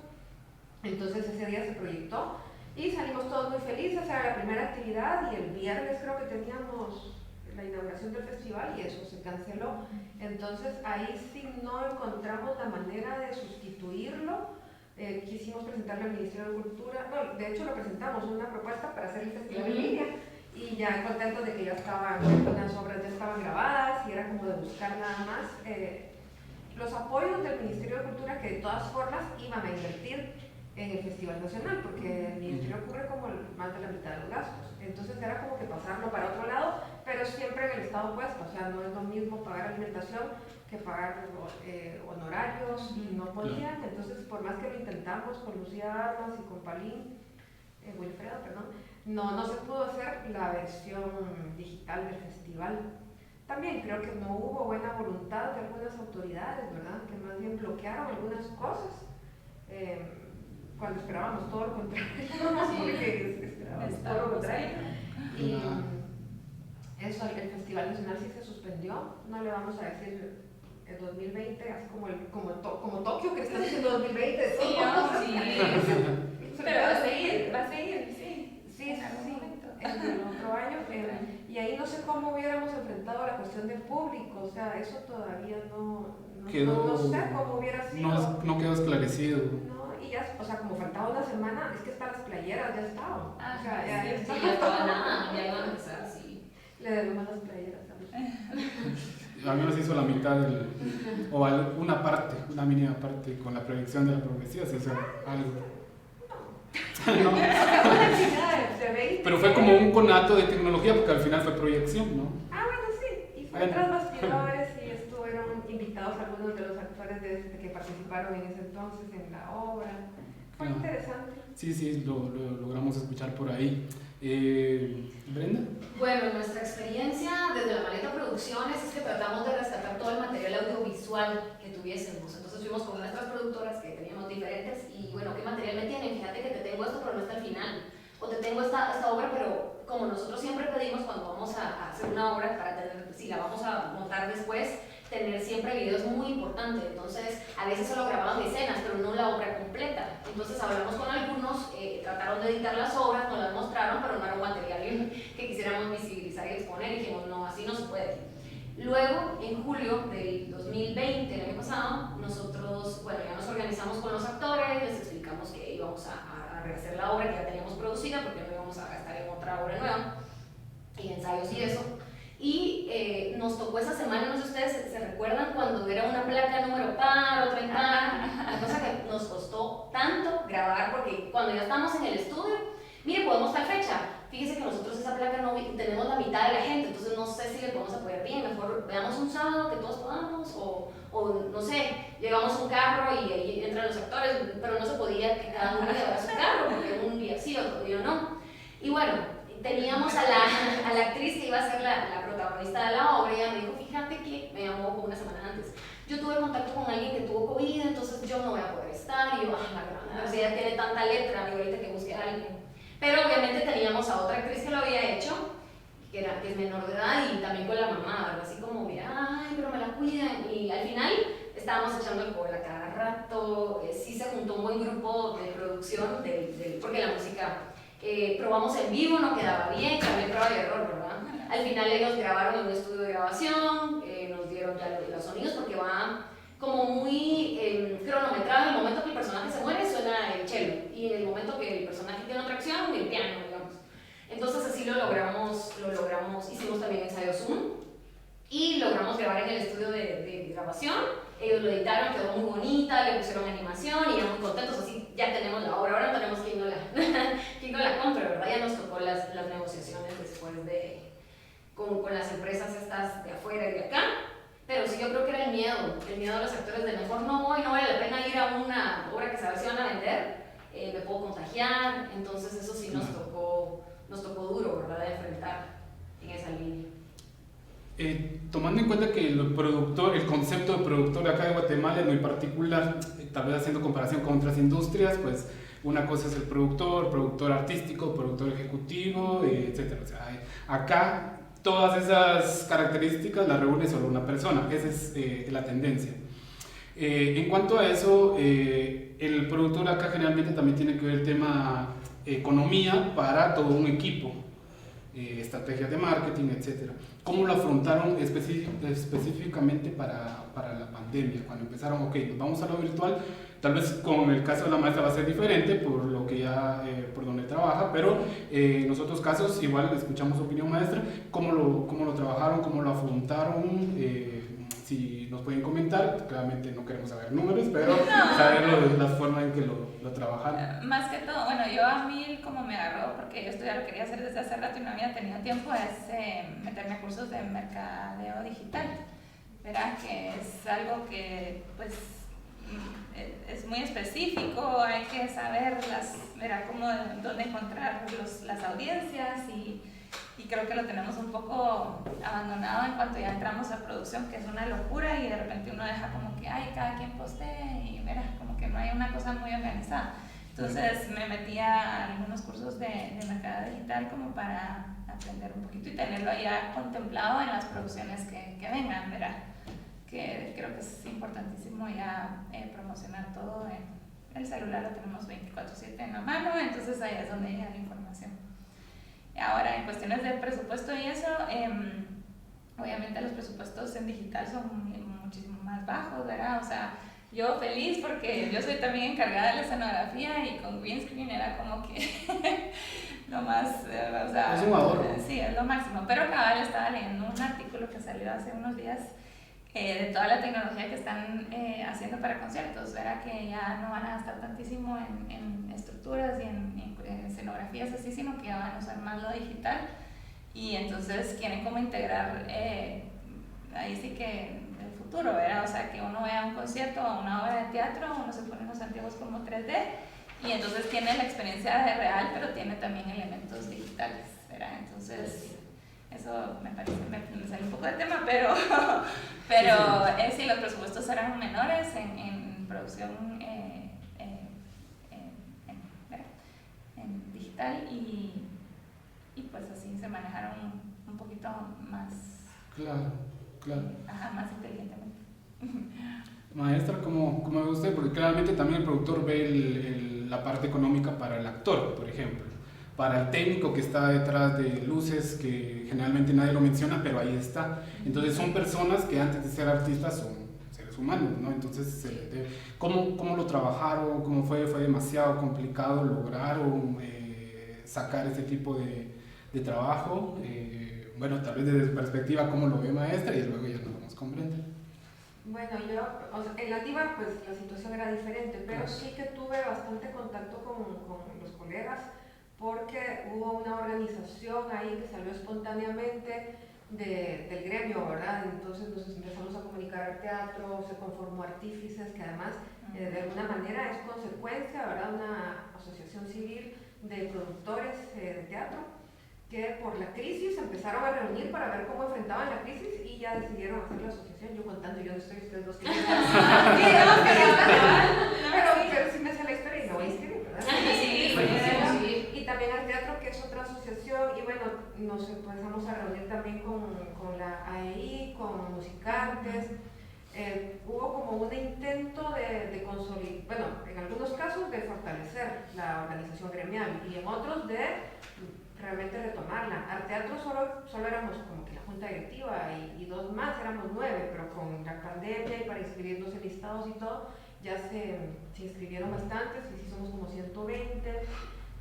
Entonces ese día se proyectó y salimos todos muy felices. Era la primera actividad y el viernes creo que teníamos la inauguración del festival y eso se canceló. Entonces ahí sí no encontramos la manera de sustituirlo. Quisimos presentarlo al Ministerio de Cultura, no, de hecho lo presentamos, una propuesta para hacer el festival en línea, y ya contentos de que ya estaban, unas obras ya estaban grabadas y era como de buscar nada más los apoyos del Ministerio de Cultura, que de todas formas iban a invertir en el Festival Nacional, porque el Ministerio cubre como más de la mitad de los gastos. Entonces era como que pasarlo para otro lado, pero siempre en el Estado puesto, o sea, no es lo mismo pagar alimentación que pagar honorarios, y no podían. Entonces, por más que lo intentamos con Lucía Armas y con Wilfredo, no se pudo hacer la versión digital del festival. También creo que no hubo buena voluntad de algunas autoridades, ¿verdad? Que más bien bloquearon algunas cosas, cuando esperábamos todo lo contrario, porque esperábamos todo lo contrario. Y eso, el Festival Nacional sí se suspendió, no le vamos a decir el 2020, así como Tokio, que está diciendo 2020. Sí, pero va a seguir, sí. Sí, en el otro año. Y ahí no sé cómo hubiéramos enfrentado la cuestión del público, o sea, eso todavía no sé cómo hubiera sido. No quedó esclarecido. No, y ya, o sea, como faltaba una semana, es que hasta las playeras ya estaban. O sea, ya estaban. Sí, ya estaba nada, ya iban a empezar, sí. Le debemos las playeras Al menos hizo la mitad o una parte, una mínima parte con la proyección de la progresiva, se hizo algo. No. Pero fue como un conato de tecnología porque al final fue proyección, ¿no? Bueno, sí, y fue tras bastidores y estuvieron invitados algunos de los actores que participaron en ese entonces en la obra. Fue interesante. Sí, lo logramos escuchar por ahí. ¿Brenda? Bueno, nuestra experiencia desde la Maleta Producciones es que tratamos de rescatar todo el material audiovisual que tuviésemos. Entonces fuimos con nuestras productoras que teníamos diferentes y bueno, ¿qué material me tienen? Fíjate que te tengo esto pero no está al final. O te tengo esta obra pero como nosotros siempre pedimos cuando vamos a hacer una obra para tener, si la vamos a montar después, tener siempre videos es muy importante. Entonces a veces solo grabamos escenas pero no la obra completa. Entonces hablamos con algunos, trataron de editar las obras, nos las mostraron pero no era un material que quisiéramos visibilizar y exponer y dijimos no, así no se puede. Luego, en julio del 2020, el año pasado, nosotros, bueno, ya nos organizamos con los actores, les explicamos que íbamos a rehacer la obra que ya teníamos producida porque no íbamos a gastar en otra obra nueva y ensayos y eso. Y nos tocó esa semana, no sé si ustedes se recuerdan, cuando era una placa número par, otra impar, la cosa que nos costó tanto grabar porque cuando ya estamos en el estudio, mire, podemos tal fecha. Fíjese que nosotros esa placa no tenemos la mitad de la gente, entonces no sé si le podemos apoyar bien, mejor veamos un sábado que todos podamos, o no sé, llevamos un carro y ahí entran los actores, pero no se podía que cada uno llevara su carro, porque un día sí, otro día no. Y bueno, teníamos a la actriz que iba a ser la protagonista de la obra y ella me dijo, fíjate que me llamó como una semana antes. Yo tuve contacto con alguien que tuvo COVID, entonces yo no voy a poder estar, y yo, la gran, o sea, ella tiene tanta letra, y ahorita que busque a alguien. Pero obviamente teníamos a otra actriz que lo había hecho, que es menor de edad y también con la mamá, ¿verdad? Así como, mira, ay, pero me la cuidan. Y al final estábamos echando el cobre a cada rato, sí se juntó un buen grupo de producción, porque la música probamos en vivo, no quedaba bien, también prueba y error, ¿verdad? Al final ellos grabaron en un estudio de grabación, nos dieron ya los sonidos porque va como muy cronometrado. En el momento que el personaje se muere suena el cello y en el momento que el personaje tiene otra acción, el piano, digamos. Entonces así lo logramos, hicimos también ensayo Zoom y logramos grabar en el estudio de grabación. Ellos lo editaron, quedó muy bonita, le pusieron animación y ya muy contentos, así ya tenemos la obra. Ahora no tenemos quien no la compre, ¿verdad? Ya nos tocó las negociaciones después con las empresas estas de afuera y de acá. Pero sí, yo creo que era el miedo de los actores de mejor no vale la pena ir a una obra que sabes si van a vender, me puedo contagiar, entonces eso sí nos tocó duro, ¿verdad?, de enfrentar en esa línea. Tomando en cuenta que el concepto de productor acá de Guatemala es muy particular, tal vez haciendo comparación con otras industrias, pues una cosa es el productor artístico, productor ejecutivo, etc. O sea, acá todas esas características las reúne solo una persona, esa es la tendencia. En cuanto a eso, el productor acá generalmente también tiene que ver el tema economía para todo un equipo, estrategias de marketing, etc. ¿Cómo lo afrontaron específicamente para la pandemia? Cuando empezaron, ok, nos vamos a lo virtual, tal vez con el caso de la maestra va a ser diferente por lo que ya, por donde trabaja, pero en los otros casos igual escuchamos opinión maestra, ¿cómo lo trabajaron, cómo lo afrontaron? Si nos pueden comentar, claramente no queremos saber números, pero saber la forma en que lo trabajaron. Más que todo, bueno, yo a mí como me agarró, porque yo esto ya lo quería hacer desde hace rato y no había tenido tiempo, es meterme a cursos de mercadeo digital, ¿verdad? Que es algo que pues es muy específico, hay que saber dónde encontrar las audiencias y creo que lo tenemos un poco abandonado en cuanto ya entramos a producción, que es una locura y de repente uno deja como que, ay, cada quien postee y mira, como que no hay una cosa muy organizada. Entonces me metí a algunos cursos de mercado digital como para aprender un poquito y tenerlo ya contemplado en las producciones que vengan, ¿verdad? Que creo que es importantísimo ya promocionar todo en el celular, lo tenemos 24/7 en la mano, entonces ahí es donde llega la información. Ahora, en cuestiones de presupuesto y eso, obviamente los presupuestos en digital son muchísimo más bajos, ¿verdad? O sea, yo feliz porque yo soy también encargada de la escenografía y con green screen era como que lo más, o sea, es un ahorro. Sí, es lo máximo, pero cabal estaba leyendo un artículo que salió hace unos días de toda la tecnología que están haciendo para conciertos, ¿verdad? Que ya no van a gastar tantísimo en estructuras y en escenografías así, sino que ya van a usar más lo digital y entonces quieren como integrar ahí sí que el futuro, ¿verdad? O sea, que uno vea un concierto o una obra de teatro, uno se pone unos antiguos como 3D y entonces tiene la experiencia de real, pero tiene también elementos digitales, ¿verdad? Entonces eso me parece, me sale un poco de tema, pero sí, los presupuestos eran menores en producción en digital y pues así se manejaron un poquito más. Claro. Ajá, más inteligentemente. Maestra, ¿cómo ve usted? Porque claramente también el productor ve la parte económica para el actor, por ejemplo, para el técnico que está detrás de luces, que generalmente nadie lo menciona, pero ahí está. Entonces son personas que antes de ser artistas son seres humanos, ¿no? Entonces, ¿cómo lo trabajaron? ¿Cómo fue? ¿Fue demasiado complicado? ¿Lograron sacar ese tipo de trabajo? Bueno, tal vez desde su perspectiva, ¿cómo lo ve maestra? Y luego ya nos vamos con Brenda. Bueno, yo, o sea, en la DIVA pues la situación era diferente, pero sí que tuve bastante contacto con los colegas porque hubo una organización ahí que salió espontáneamente del gremio, ¿verdad? Entonces nos empezamos a comunicar al teatro, se conformó Artífices, que además de alguna manera es consecuencia, ¿verdad? Una asociación civil de productores de teatro que por la crisis empezaron a reunir para ver cómo enfrentaban la crisis y ya decidieron hacer la asociación. Yo contando, yo no estoy, ustedes dos que pero sí me sé la historia y no voy a escribir, ¿verdad? Sí. Y también al teatro, que es otra asociación, y bueno, nos empezamos a reunir también con la AEI, con musicantes. Hubo como un intento de consolidar, bueno, en algunos casos de fortalecer la organización gremial y en otros de realmente retomarla. Al teatro solo éramos como que la junta directiva y dos más, éramos 9, pero con la pandemia y para inscribirnos en listados y todo, ya se inscribieron bastantes y sí somos como 120.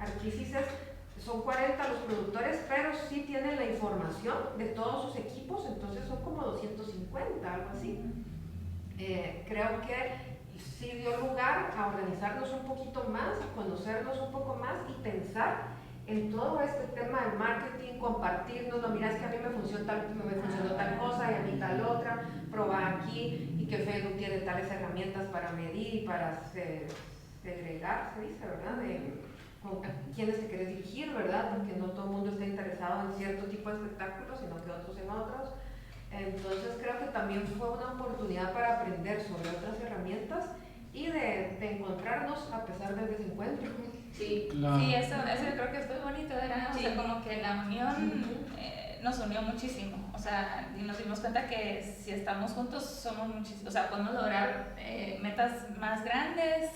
Artífices son 40 los productores, pero sí tienen la información de todos sus equipos, entonces son como 250, algo así. Creo que sí dio lugar a organizarnos un poquito más, a conocernos un poco más y pensar en todo este tema del marketing, compartirnos, no, mira, es que a mí me funcionó tal cosa y a mí tal otra, probar aquí y que Facebook tiene tales herramientas para medir y para segregar, se dice, ¿verdad? Con quiénes te quieres dirigir, ¿verdad? Porque no todo el mundo está interesado en cierto tipo de espectáculos, sino que otros en otros. Entonces creo que también fue una oportunidad para aprender sobre otras herramientas y de encontrarnos a pesar del desencuentro. Sí, claro. Sí, eso yo creo que fue bonito, ¿verdad? O sea, como que la unión nos unió muchísimo, o sea, y nos dimos cuenta que si estamos juntos somos muchísimos, o sea, podemos lograr metas más grandes,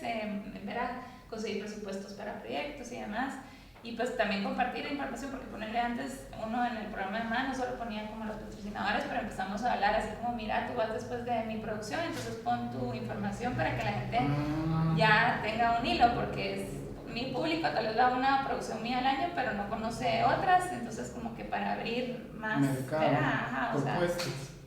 ¿verdad? Conseguir presupuestos para proyectos y demás. Y pues también compartir la información, porque ponerle antes uno en el programa de mano solo ponía como los patrocinadores, pero empezamos a hablar así como, mira, tú vas después de mi producción, entonces pon tu información para que la gente ya tenga un hilo, porque mi público tal vez da una producción mía al año, pero no conoce otras, entonces como que para abrir más mercado, o sea,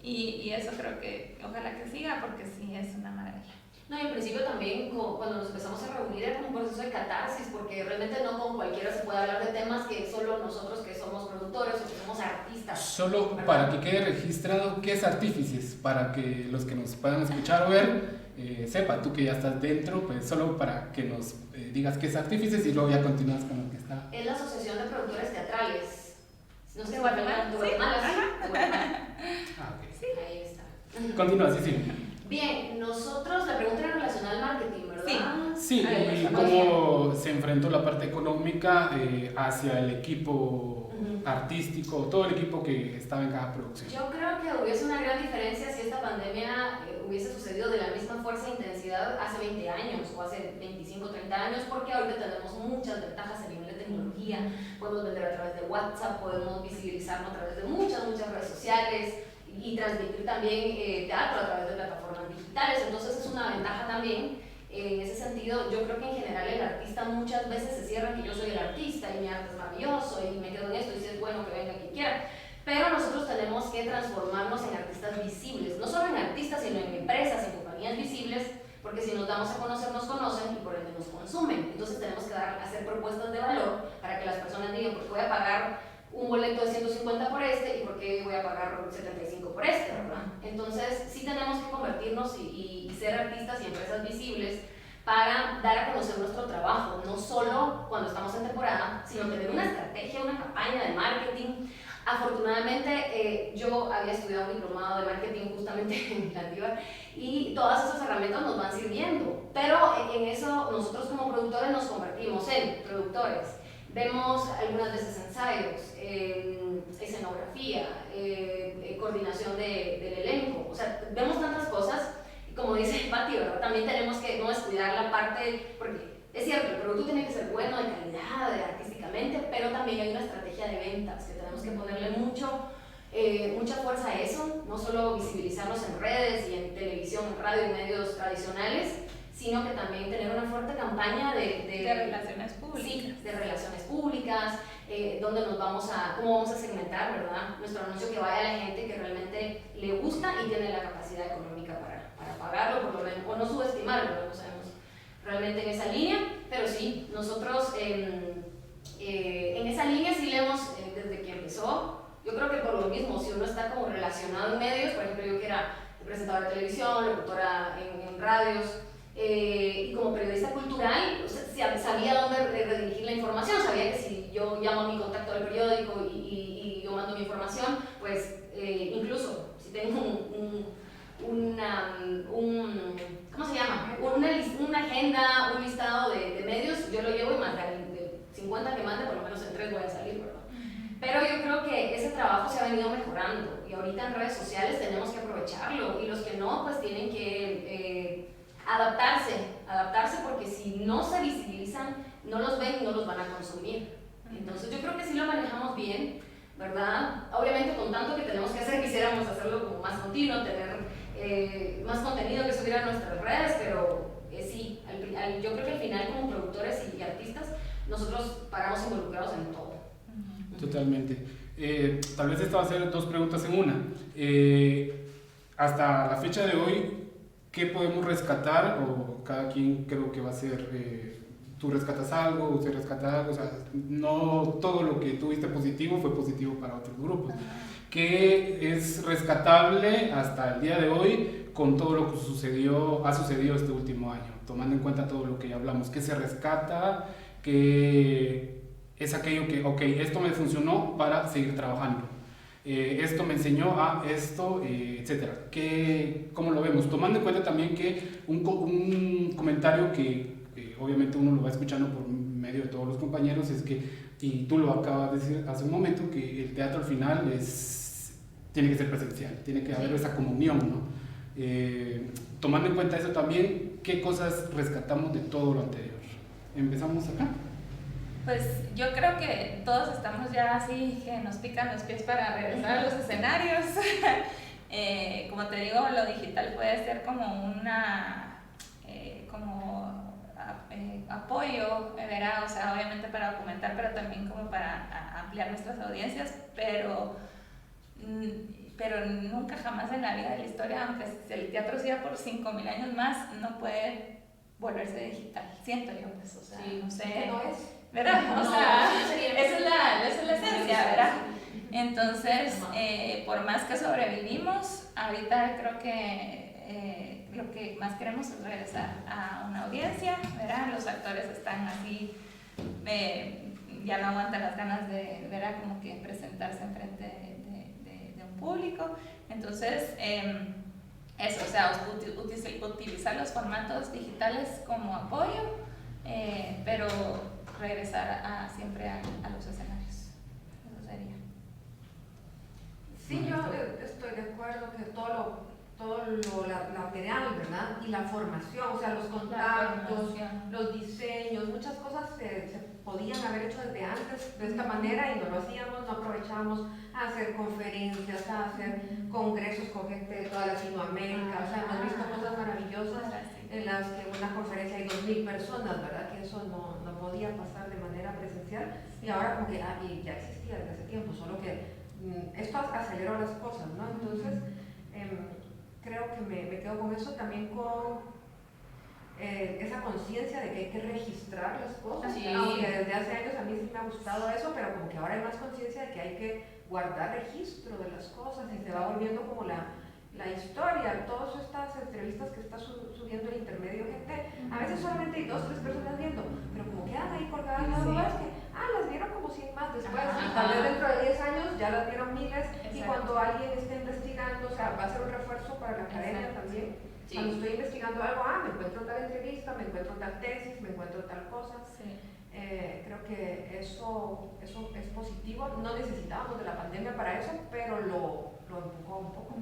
y eso creo que ojalá que siga, porque sí es una maravilla. No, y en principio también cuando nos empezamos a reunir era como un proceso de catarsis, porque realmente no con cualquiera se puede hablar de temas que solo nosotros que somos productores o que somos artistas. Solo ¿verdad? Para que quede registrado, ¿qué es Artífices? Para que los que nos puedan escuchar o ver sepa, tú que ya estás dentro, pues solo para que nos digas qué es Artífices y luego ya continúas con lo que está. Es la Asociación de Productores Teatrales. No sé ¿De si Guatemala? de Guatemala, sí. De Guatemala. Ah, ok. Sí. Ahí está. Continúa, sí, sí. Bien, nosotros, la pregunta era relacionada al marketing, ¿verdad? Sí, A ver, y cómo se enfrentó la parte económica hacia el equipo artístico, todo el equipo que estaba en cada producción. Yo creo que hubiese una gran diferencia si esta pandemia hubiese sucedido de la misma fuerza e intensidad hace 20 años o hace 25, 30 años, porque ahorita tenemos muchas ventajas a nivel de tecnología, podemos vender a través de WhatsApp, podemos visibilizarnos a través de muchas redes sociales y transmitir también teatro a través de plataformas digitales, entonces es una ventaja también. En ese sentido, yo creo que en general el artista muchas veces se cierra que yo soy el artista y mi arte es maravilloso y me quedo en esto y si es bueno que venga quien quiera. Pero nosotros tenemos que transformarnos en artistas visibles, no solo en artistas, sino en empresas, en compañías visibles, porque si nos damos a conocer, nos conocen y por ende nos consumen. Entonces tenemos que hacer propuestas de valor para que las personas digan, porque voy a pagar un boleto de 150 por este y por qué voy a pagar 75 por este, ¿verdad? Entonces sí tenemos que convertirnos y ser artistas y empresas visibles para dar a conocer nuestro trabajo, no solo cuando estamos en temporada, sino tener una estrategia, una campaña de marketing. Afortunadamente yo había estudiado un diplomado de marketing justamente en la Landívar y todas esas herramientas nos van sirviendo, pero en eso nosotros como productores nos convertimos en productores. Vemos algunas veces ensayos, escenografía, coordinación del elenco, o sea, vemos tantas cosas, como dice Pati, ¿verdad? También tenemos que no descuidar la parte, porque es cierto, el producto tiene que ser bueno, de calidad, artísticamente, pero también hay una estrategia de ventas que tenemos que ponerle mucha fuerza a eso, no solo visibilizarnos en redes y en televisión, en radio y medios tradicionales, sino que también tener una fuerte campaña de relaciones públicas. Sí, de relaciones públicas, donde cómo vamos a segmentar, ¿verdad? Nuestro anuncio que vaya a la gente que realmente le gusta y tiene la capacidad económica para pagarlo, por lo menos, o no subestimarlo, no sabemos realmente en esa línea, pero sí, nosotros en esa línea sí le hemos, desde que empezó, yo creo que por lo mismo, si uno está como relacionado en medios, por ejemplo yo que era presentadora de televisión, locutora en radios, y como periodista cultural, o sea, sabía dónde redirigir la información, sabía que si yo llamo a mi contacto del periódico y yo mando mi información, pues incluso si tengo ¿cómo se llama? Una agenda, un listado de medios, yo lo llevo y de 50 que mande, por lo menos en 3 voy a salir, ¿verdad? Pero yo creo que ese trabajo se ha venido mejorando y ahorita en redes sociales tenemos que aprovecharlo y los que no, pues tienen que adaptarse porque si no se visibilizan, no los ven y no los van a consumir. Entonces yo creo que sí lo manejamos bien, ¿verdad? Obviamente con tanto que tenemos que hacer, quisiéramos hacerlo como más continuo, tener más contenido que subir a nuestras redes, pero sí, yo creo que al final como productores y artistas, nosotros pagamos involucrados en todo. Totalmente. Tal vez esta va a ser 2 preguntas en una. Hasta la fecha de hoy, ¿qué podemos rescatar? O cada quien creo que va a ser, tú rescatas algo, usted rescata algo, o sea, no todo lo que tuviste positivo fue positivo para otros grupos. ¿Qué es rescatable hasta el día de hoy con todo lo que ha sucedido este último año? Tomando en cuenta todo lo que ya hablamos, ¿qué se rescata? ¿Qué es aquello que, ok, esto me funcionó para seguir trabajando? Esto me enseñó a esto, etcétera. ¿Cómo lo vemos? Tomando en cuenta también que un comentario que obviamente uno lo va escuchando por medio de todos los compañeros es que, y tú lo acabas de decir hace un momento, que el teatro al final tiene que ser presencial, tiene que haber esa comunión, ¿no? Tomando en cuenta eso también, ¿qué cosas rescatamos de todo lo anterior? Empezamos acá. Pues yo creo que todos estamos ya así que nos pican los pies para regresar a los escenarios. Como te digo, lo digital puede ser como apoyo, ¿verdad? O sea, obviamente para documentar, pero también como para ampliar nuestras audiencias, pero nunca jamás en la vida de la historia, aunque el teatro siga por 5.000 años más, no puede volverse digital, siento yo, pues, o sea, sí, no sé, no es, ¿verdad? O no, sea, sería esa es la esencia, ¿verdad? Entonces, por más que sobrevivimos, ahorita creo que lo que más queremos es regresar a una audiencia, ¿verdad? Los actores están así, ya no aguantan las ganas de, ¿verdad? Como que presentarse enfrente de un público. Entonces, eso, o sea, utilizar los formatos digitales como apoyo, pero regresar siempre a los escenarios. Eso sería. Sí, yo estoy de acuerdo que la material, ¿verdad? Y la formación, o sea, los contactos, los diseños, muchas cosas se podían haber hecho desde antes de esta manera y no lo hacíamos, no aprovechábamos a hacer conferencias, a hacer congresos con gente de toda Latinoamérica, o sea, hemos visto cosas maravillosas en las que en una conferencia hay 2000 personas, ¿verdad? Que eso no podía pasar de manera presencial y ahora como que ya existía desde hace tiempo, solo que esto aceleró las cosas, ¿no? Entonces, creo que me quedo con eso, también con esa conciencia de que hay que registrar las cosas, sí. Aunque desde hace años a mí sí me ha gustado eso, pero como que ahora hay más conciencia de que hay que guardar registro de las cosas y se va volviendo como la historia, todas estas entrevistas que está subiendo el intermedio gente, a veces solamente hay 2 o 3 personas viendo, pero como quedan ahí colgadas las lugares que, las vieron como 100 más después, y tal vez dentro de 10 años ya las vieron miles. Exacto. Y cuando alguien esté investigando, o sea, va a ser un refuerzo para la academia. Exacto. También. Sí. Cuando estoy investigando algo, me encuentro tal entrevista, me encuentro tal tesis, me encuentro tal cosa. Sí. Creo que eso es positivo. No necesitábamos de la pandemia para eso, pero lo empujó un poco.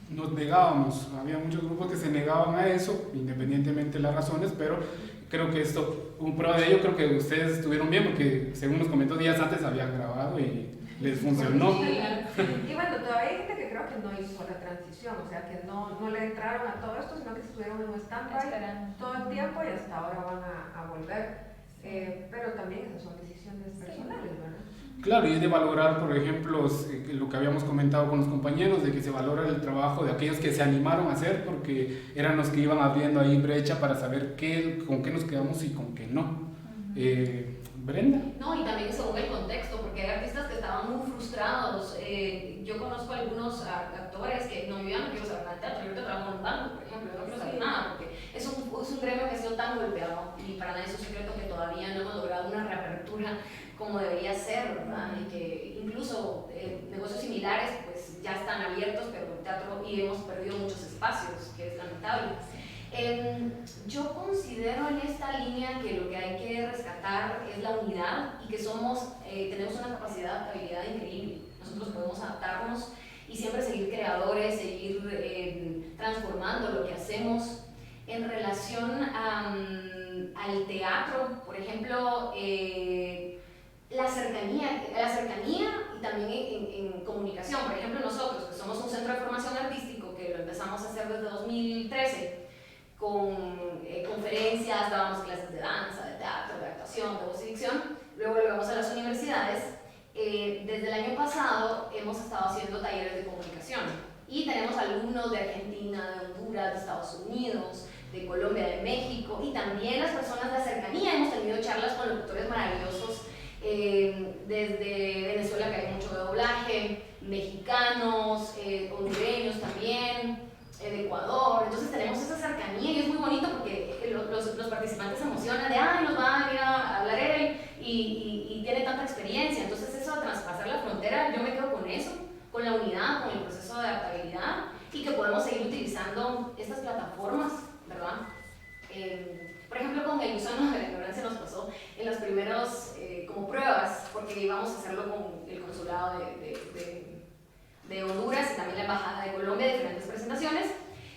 Nos negábamos, había muchos grupos que se negaban a eso, independientemente de las razones, pero creo que esto, un prueba de ello, creo que ustedes estuvieron bien, porque según nos comentó días antes habían grabado y les funcionó. Sí. Y bueno, todavía hay gente que creo que no hizo la transición, o sea, que no le entraron a todo esto, sino que estuvieron en un stand-by todo el tiempo y hasta ahora van a volver. Pero también esas son decisiones personales, ¿verdad? Claro, y es de valorar, por ejemplo, lo que habíamos comentado con los compañeros, de que se valora el trabajo de aquellos que se animaron a hacer, porque eran los que iban abriendo ahí brecha para saber con qué nos quedamos y con qué no. Brenda. No, y también según el contexto, porque hay artistas que estaban muy frustrados. Yo conozco algunos actores que yo ya no quiero saber nada de teatro, yo ahorita trabajo en un banco, por ejemplo, yo no quiero saber nada, porque es un gremio que ha sido tan golpeado y para nadie es un secreto que todavía no hemos logrado una reapertura como debería ser, ¿verdad? Y que incluso negocios similares pues ya están abiertos, pero el teatro y hemos perdido muchos espacios, que es lamentable. Yo considero en esta línea que lo que hay que rescatar es la unidad y que tenemos una capacidad de adaptabilidad increíble. Nosotros podemos adaptarnos y siempre seguir creadores, seguir transformando lo que hacemos. En relación al teatro, por ejemplo, la cercanía y también en comunicación. Por ejemplo, nosotros que somos un centro de formación artístico que lo empezamos a hacer desde 2013 con conferencias, dábamos clases de danza, de teatro, de actuación, de voz y dicción, luego lo llevamos a las universidades. Desde el año pasado hemos estado haciendo talleres de comunicación y tenemos alumnos de Argentina, de Honduras, de Estados Unidos, de Colombia, de México y también las personas de cercanía. Hemos tenido charlas con locutores maravillosos desde Venezuela, que hay mucho de doblaje, mexicanos, hondureños también, de Ecuador. Entonces tenemos esa cercanía y es muy bonito porque los participantes se emocionan de nos va a venir a hablar él y tiene tanta experiencia. Entonces eso de traspasar la frontera, yo me quedo con eso, con la unidad, con el proceso de adaptabilidad y que podemos seguir utilizando estas plataformas, ¿verdad? Por ejemplo, con el gusano de la ignorancia nos pasó en los primeros como pruebas, porque íbamos a hacerlo con el consulado de Honduras y también la embajada de Colombia, diferentes presentaciones.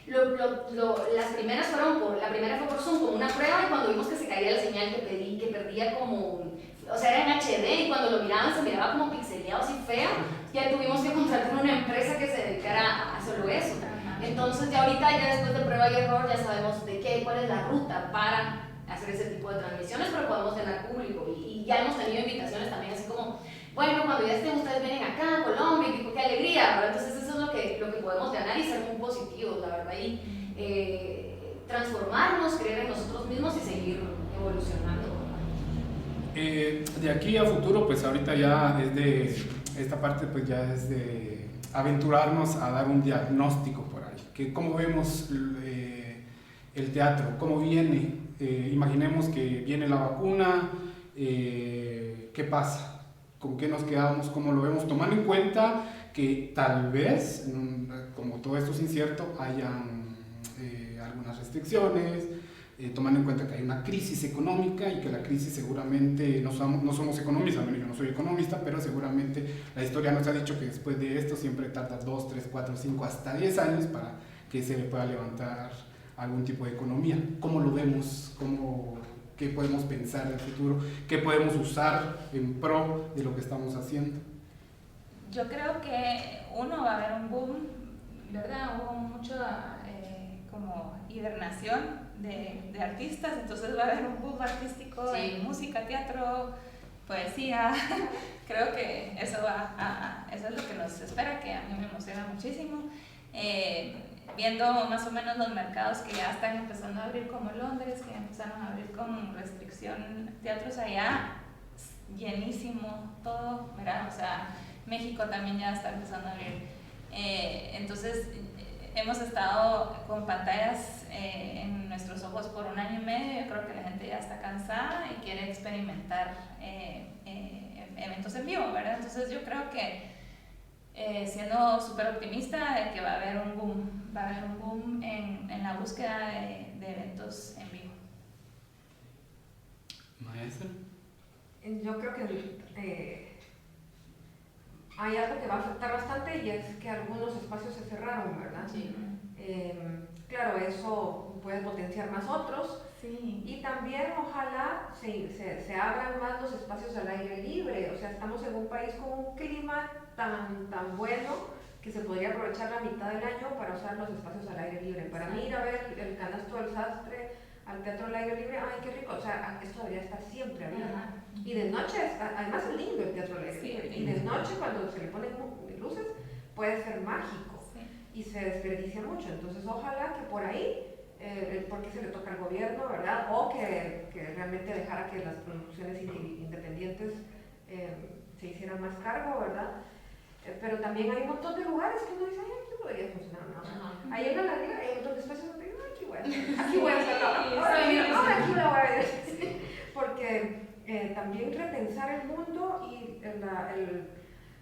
Las primeras la primera fue por Zoom como una prueba y cuando vimos que se caía la señal que perdía como, o sea, era en HD y cuando lo miraban se miraba como pixeleado así feo, ya tuvimos que contratar una empresa que se dedicara a solo eso. Entonces ya ahorita, ya después de prueba y error, ya sabemos cuál es la ruta para hacer ese tipo de transmisiones, pero podemos tener público y ya hemos tenido invitaciones también así como, bueno, cuando ya estén ustedes vienen acá a Colombia, qué alegría, ¿verdad? Entonces eso es lo que podemos ganar y ser muy positivos, la verdad, y transformarnos, creer en nosotros mismos y seguir evolucionando. De aquí a futuro, pues ahorita ya esta parte pues ya es de aventurarnos a dar un diagnóstico por ahí, que cómo vemos el teatro, cómo viene. Imaginemos que viene la vacuna, ¿qué pasa? ¿Con qué nos quedamos? ¿Cómo lo vemos? Tomando en cuenta que tal vez, como todo esto es incierto, hayan algunas restricciones, tomando en cuenta que hay una crisis económica y que la crisis seguramente, no somos economistas, bueno, yo no soy economista, pero seguramente la historia nos ha dicho que después de esto siempre tarda 2, 3, 4, 5, hasta 10 años para que se le pueda levantar algún tipo de economía. ¿Cómo lo vemos? ¿Qué podemos pensar del futuro? ¿Qué podemos usar en pro de lo que estamos haciendo? Yo creo que va a haber un boom, ¿verdad? Hubo mucho como hibernación de artistas, entonces va a haber un boom artístico en música, teatro, poesía. Creo que eso eso es lo que nos espera, que a mí me emociona muchísimo. Viendo más o menos los mercados que ya están empezando a abrir, como Londres, que ya empezaron a abrir con restricción, teatros allá, llenísimo todo, ¿verdad? O sea, México también ya está empezando a abrir. Entonces, hemos estado con pantallas en nuestros ojos por 1 año y medio. Yo creo que la gente ya está cansada y quiere experimentar eventos en vivo, ¿verdad? Entonces, yo creo que siendo súper optimista de que va a haber un boom en la búsqueda de eventos en vivo. Maestra. Yo creo que hay algo que va a afectar bastante y es que algunos espacios se cerraron, ¿verdad? Sí. Claro, eso puede potenciar más otros. Sí. Y también ojalá se abran más los espacios al aire libre. O sea, estamos en un país con un clima tan bueno que se podría aprovechar la mitad del año para usar los espacios al aire libre. Para mí ir a ver el Canasto del Sastre al teatro al aire libre, ¡ay, qué rico! O sea, esto debería estar siempre abierto. Y de noche, además es lindo el teatro al aire libre. Y de noche, cuando se le ponen luces, puede ser mágico. Y se desperdicia mucho. Entonces, ojalá que por ahí, porque se le toca al gobierno, ¿verdad? O que realmente dejara que las producciones independientes se hicieran más cargo, ¿verdad? Pero también hay un montón de lugares que uno dice, ay, aquí podría funcionar, ¿no? Ahí en la ladera hay un montón de espacios donde digo, aquí voy a hacerlo, ahora aquí lo voy a ver. Porque también repensar el mundo y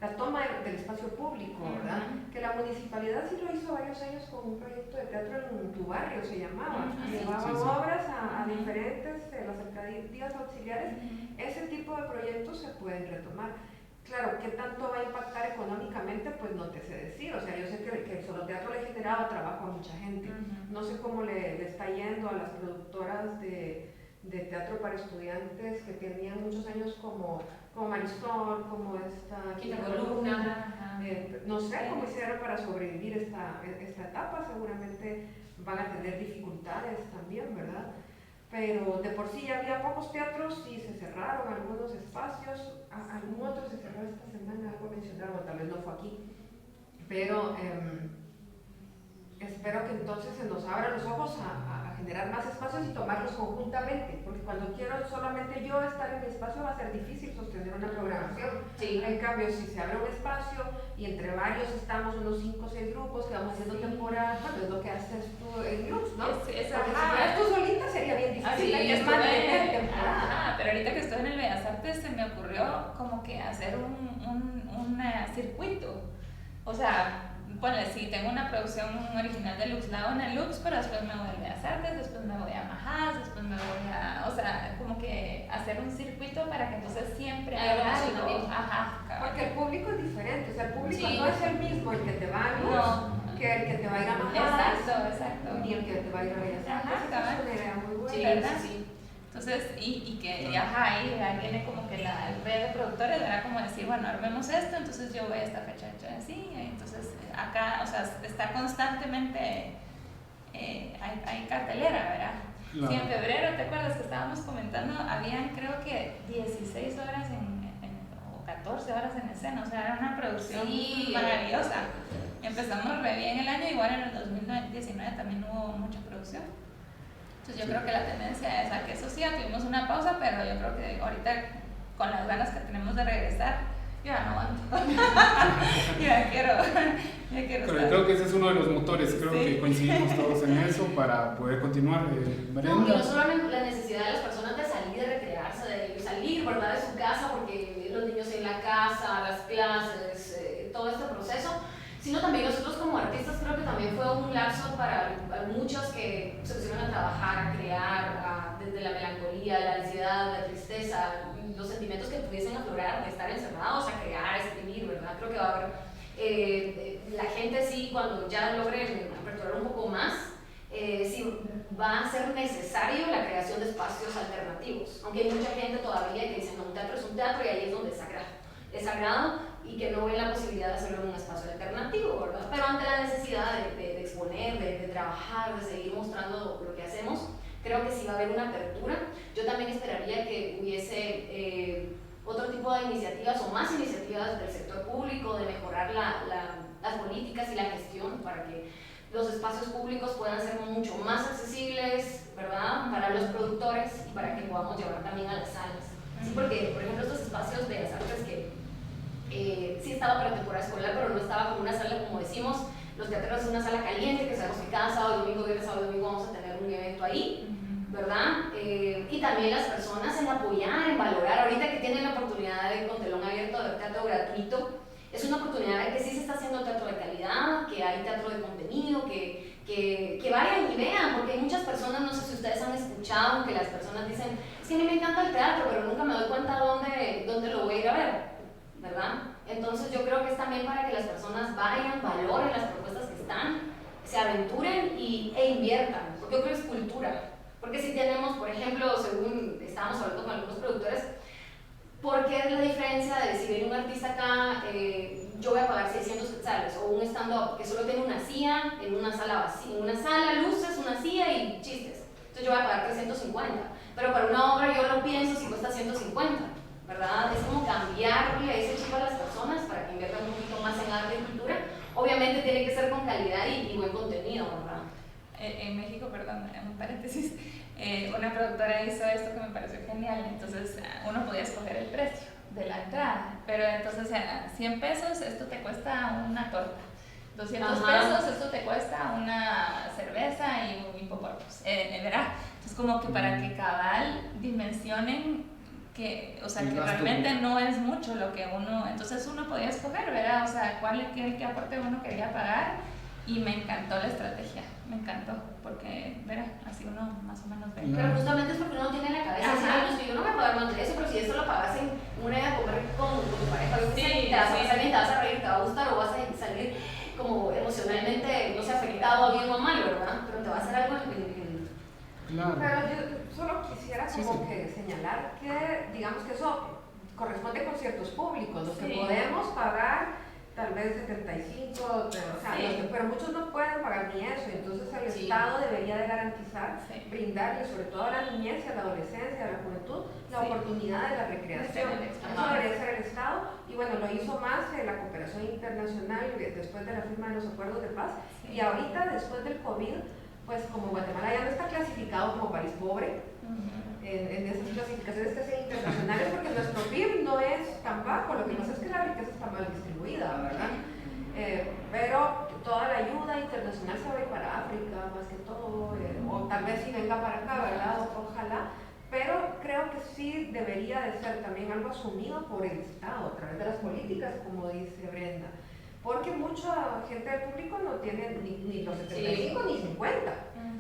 la toma del espacio público, ¿verdad? Que la municipalidad sí lo hizo varios años con un proyecto de teatro en tu barrio, se llamaba. Llevaban obras a diferentes, las alcaldías auxiliares. Ese tipo de proyectos se pueden retomar. Claro, ¿qué tanto va a impactar económicamente? Pues no te sé decir. O sea, yo sé que el solo teatro le ha generado trabajo a mucha gente. No sé cómo le está yendo a las productoras de teatro para estudiantes que tenían muchos años como Marisol, como esta Quinta Columna. No sé cómo hicieron para sobrevivir esta etapa. Seguramente van a tener dificultades también, ¿verdad? Pero de por sí ya había pocos teatros y se cerraron algunos espacios, algún otro se cerró esta semana, algo mencionaron, tal vez no fue aquí, pero espero que entonces se nos abran los ojos a generar más espacios y tomarlos conjuntamente, porque cuando quiero solamente yo estar en mi espacio va a ser difícil sostener una programación. En cambio, si se abre un espacio y entre varios estamos unos 5 o 6 grupos que vamos haciendo temporadas, bueno, es lo que haces tú en Lux, ¿no? Porque si fueras tú solita sería bien difícil, es mantener temporada. Pero ahorita que estoy en el Bellas Artes se me ocurrió como que hacer un circuito. O sea, ponle, si tengo una producción original de Lux, la hago en el Lux, pero después me voy al Bellas Artes, después me voy a Majas, después me voy a... O sea, como que hacer un circuito para que entonces siempre haya algo. Porque el público es diferente, o sea, el público no es el mismo el que te va a Lux que el que te va a ir a Majas. Exacto. Ni el que te va a ir a Bellas Artes. Esa es una idea muy buena. ¿Verdad? Entonces, y que ahí viene como que la red de productores, era como decir, bueno, armemos esto, entonces yo voy a esta fecha así, entonces acá, o sea, está constantemente, hay cartelera, ¿verdad? Claro. Sí, en febrero, ¿te acuerdas que estábamos comentando? Habían creo que 16 horas o 14 horas en escena, o sea, era una producción maravillosa. Empezamos re bien el año, igual en el 2019 también hubo mucha producción. Entonces yo creo que la tendencia es a que eso sí, tuvimos una pausa, pero yo creo que ahorita con las ganas que tenemos de regresar, ya no aguanto. ya quiero Pero estar. creo que ese es uno de los motores, creo que coincidimos todos en eso para poder continuar. No, y no solo la necesidad de las personas de salir, de recrearse, de salir, ¿verdad?, de su casa, porque los niños en la casa, las clases, todo este proceso, sino también nosotros como artistas creo que también fue un lapso para muchos que se pusieron a trabajar, a crear, desde la melancolía, la ansiedad, la tristeza, los sentimientos que pudiesen aflorar de estar encerrados, a crear, a escribir, ¿verdad? Creo que va a haber, la gente sí, cuando ya logre aperturar un poco más, sí va a ser necesario la creación de espacios alternativos, aunque hay mucha gente todavía que dice, no, un teatro es un teatro y ahí es donde es sagrado y que no ven la posibilidad de hacerlo en un espacio alternativo, ¿verdad? Pero ante la necesidad de exponer, de trabajar, de seguir mostrando lo que hacemos, creo que sí va a haber una apertura. Yo también esperaría que hubiese otro tipo de iniciativas o más iniciativas del sector público, de mejorar las políticas y la gestión para que los espacios públicos puedan ser mucho más accesibles, ¿verdad?, para los productores y para que podamos llevar también a las salas. Sí, porque, por ejemplo, estos espacios de las artes que sí estaba para temporada escolar, pero no estaba como una sala, como decimos, los teatros es una sala caliente, que sabemos que cada sábado y domingo, viernes, sábado y domingo vamos a tener un evento ahí, ¿verdad? Y también las personas en apoyar, en valorar, ahorita que tienen la oportunidad de con telón abierto de teatro gratuito, es una oportunidad de que sí se está haciendo teatro de calidad, que hay teatro de contenido, que vayan y vean, porque hay muchas personas, no sé si ustedes han escuchado, que las personas dicen, es que a mí me encanta el teatro, pero nunca me doy cuenta dónde lo voy a ir a ver, ¿verdad? Entonces yo creo que es también para que las personas vayan, valoren las propuestas que están, se aventuren e inviertan, porque yo creo que es cultura. Porque si tenemos, por ejemplo, según estábamos hablando con algunos productores, ¿por qué es la diferencia de si viene un artista acá, yo voy a pagar 600 quetzales, o un stand-up que solo tiene una silla, en una sala vacía, una sala, luces, una silla y chistes? Entonces yo voy a pagar 350, pero para una obra yo lo pienso si cuesta 150, ¿verdad? Es como cambiarle ese chip a las personas para que inviertan un poquito más en arte y cultura. Obviamente tiene que ser con calidad y buen contenido, ¿verdad? En México, perdón, un paréntesis, una productora hizo esto que me pareció genial. Entonces uno podía escoger el precio de la entrada, pero entonces era 100 pesos, esto te cuesta una torta, 200 pesos, esto te cuesta una cerveza y poportos, ¿verdad? Entonces como que para que cabal dimensionen que, o sea, que realmente no es mucho lo que uno, entonces uno podía escoger, ¿verdad? O sea, qué aporte uno quería pagar, y me encantó la estrategia, me encantó, porque, ¿verdad? Así uno más o menos ve. Pero justamente es porque uno tiene en la cabeza, si yo no me voy a pagar más de eso, pero si eso lo pagas en una idea de comer con tu pareja, te vas a reír, te va a gustar, o vas a salir como emocionalmente, no sé, afectado, bien o mal, ¿verdad? Pero te va a hacer algo Claro. Pero yo solo quisiera como que señalar que, digamos que eso corresponde con ciertos públicos, los que podemos pagar tal vez 75, pero muchos no pueden pagar ni eso, entonces el Estado debería de garantizar, brindarle sobre todo a la niñez y a la adolescencia, a la juventud, la oportunidad de la recreación. Eso debería ser el Estado, y bueno, lo hizo más la cooperación internacional después de la firma de los acuerdos de paz, y ahorita después del COVID, pues como Guatemala ya no está clasificado como país pobre, en esas clasificaciones que sean internacionales, porque nuestro PIB no es tan bajo, lo que pasa es que la riqueza está mal distribuida, ¿verdad? Pero toda la ayuda internacional se va a ir para África, más que todo, o tal vez si venga para acá, ¿verdad? Ojalá, pero creo que sí debería de ser también algo asumido por el Estado, a través de las políticas, como dice Brenda, porque mucha gente del público no tiene ni los 75 ni 50.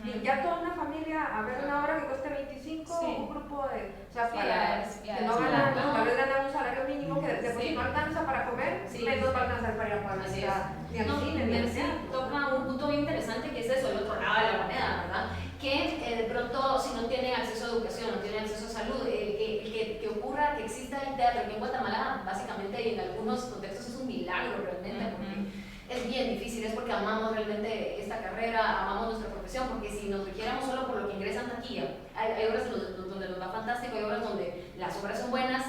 Y ya toda una familia a ver una hora que cueste 25, un grupo de, o sea, para que no ganan, tal vez ganan un salario mínimo que después no alcanza para comer, menos va a alcanzar para ir a pagar ni al cine, ni al cine. Toca un punto bien interesante que es eso, el otro lado de la moneda, ¿verdad? Que de pronto, si no tienen acceso a educación, no tienen acceso a salud, que ocurra que exista el teatro aquí en Guatemala, básicamente y en algunos contextos es un milagro realmente, porque es bien difícil, es porque amamos realmente esta carrera, amamos nuestra profesión, porque si nos rigiéramos solo por lo que ingresan taquilla, hay obras donde nos va fantástico, hay obras donde las obras son buenas,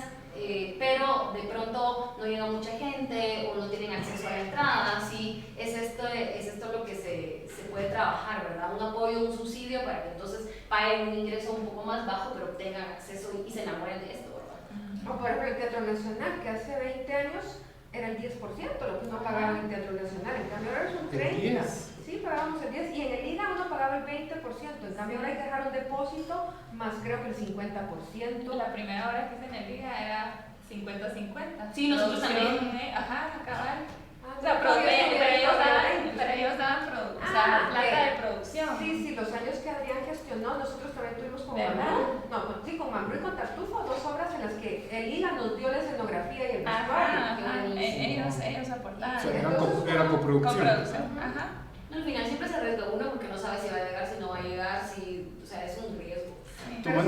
pero de pronto no llega mucha gente o no tienen acceso a la entrada, sí, es esto lo que se puede trabajar, ¿verdad? Un apoyo, un subsidio para que entonces paguen un ingreso un poco más bajo, pero tengan acceso y se enamoren de esto, ¿verdad? O por ejemplo el Teatro Nacional, que hace 20 años era el 10% lo que uno pagaba en el Teatro Nacional, en cambio ahora es un 30%. Sí, pagábamos el 10% y en el IGA uno pagaba el 20%, en cambio ahora hay que dejar un depósito más creo que el 50%. La primera hora que hice en el IGA era 50-50. Sí, nosotros también. Ajá, cabal. Ah, O sea, pero ellos daban plata de producción. Sí, los años que Adrián gestionó, nosotros también tuvimos con ¿verdad? con Mambrú y con Tartufo, 2 obras en las que el IGA nos dio la escenografía y el vestuario. Ellos aportaban. O sea, era coproducción. Ajá. No, al final siempre se arriesga uno porque no sabe si va a llegar, si no va a llegar, o sea, es un riesgo. Pero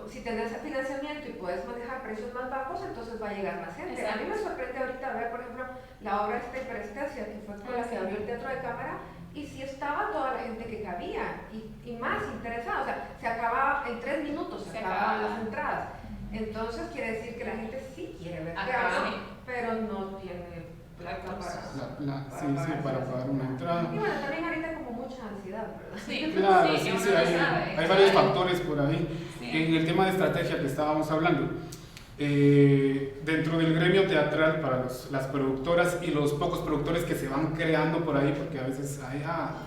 si tenés financiamiento y puedes manejar precios más bajos, entonces va a llegar más gente. Exacto. A mí me sorprende ahorita ver, por ejemplo, la obra Hiperestesia, que fue con la que abrió el Teatro de Cámara, y sí estaba toda la gente que cabía, y más interesada. O sea, se acababa en 3 minutos, se acababan las entradas. Entonces quiere decir que la gente sí quiere ver teatro, pero no tiene plata para pagar una entrada. Y bueno, también ahorita como mucha ansiedad, ¿verdad? Sí, Claro, sí, hay varios factores por ahí. Sí. En el tema de estrategia que estábamos hablando, dentro del gremio teatral para las productoras y los pocos productores que se van creando por ahí, porque a veces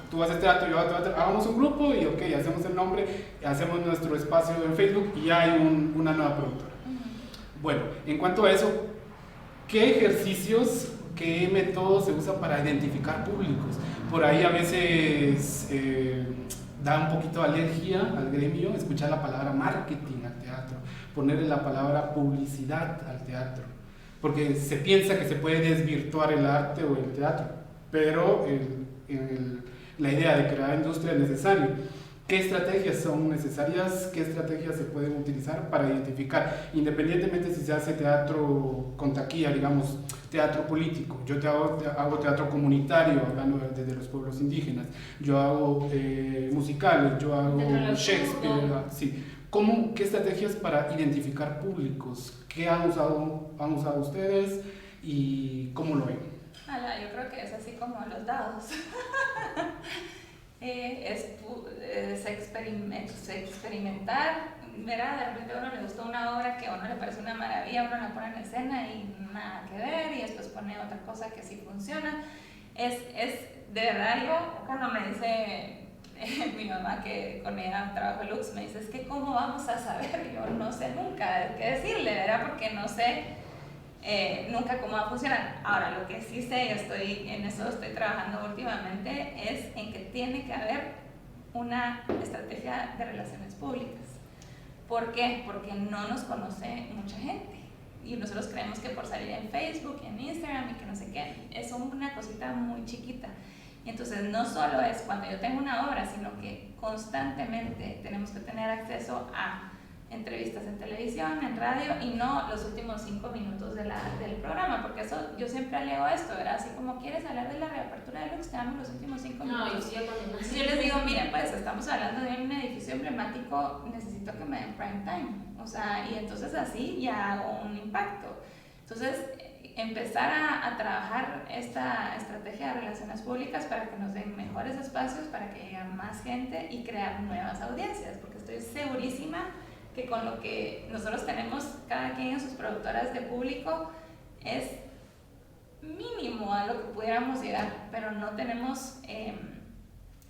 tú haces teatro, yo hago teatro, hagamos un grupo y ok, hacemos el nombre, hacemos nuestro espacio en Facebook y ya hay una nueva productora. Bueno, en cuanto a eso, ¿qué ejercicios, qué métodos se usan para identificar públicos? Por ahí a veces da un poquito de alergia al gremio escuchar la palabra marketing al teatro, ponerle la palabra publicidad al teatro, porque se piensa que se puede desvirtuar el arte o el teatro, pero la idea de crear industria es necesario. ¿Qué estrategias son necesarias? ¿Qué estrategias se pueden utilizar para identificar? Independientemente si se hace teatro con taquilla, digamos, teatro político. Yo hago teatro comunitario, hablando desde los pueblos indígenas. Yo hago musicales, yo hago Shakespeare. Sí. ¿Qué estrategias para identificar públicos? ¿Qué han usado ustedes y cómo lo ven? Yo creo que es así como los dados. Es experimentar, ¿verdad? De repente a uno le gustó una obra que a uno le parece una maravilla, uno la pone en escena y nada que ver, y después pone otra cosa que sí funciona. Es de verdad, yo cuando me dice mi mamá que con ella trabajo en Lux, me dice, es que ¿cómo vamos a saber? Yo no sé nunca qué decirle, ¿verdad? Porque no sé nunca cómo va a funcionar. Ahora, lo que sí sé, en eso estoy trabajando últimamente, es en que tiene que haber una estrategia de relaciones públicas. ¿Por qué? Porque no nos conoce mucha gente y nosotros creemos que por salir en Facebook, en Instagram y que no sé qué, es una cosita muy chiquita. Y entonces no solo es cuando yo tengo una obra, sino que constantemente tenemos que tener acceso a entrevistas en televisión, en radio, y no los últimos 5 minutos del programa, porque eso yo siempre leo esto, ¿verdad? Así como quieres hablar de la reapertura de Lux, te damos los últimos 5 minutos. Yo les digo, miren, pues estamos hablando de un edificio emblemático, necesito que me den prime time, o sea, y entonces así ya hago un impacto. Entonces, empezar a trabajar esta estrategia de relaciones públicas para que nos den mejores espacios, para que llegue más gente y crear nuevas audiencias, porque estoy segurísima que con lo que nosotros tenemos cada quien en sus productoras de público es mínimo a lo que pudiéramos llegar, pero no tenemos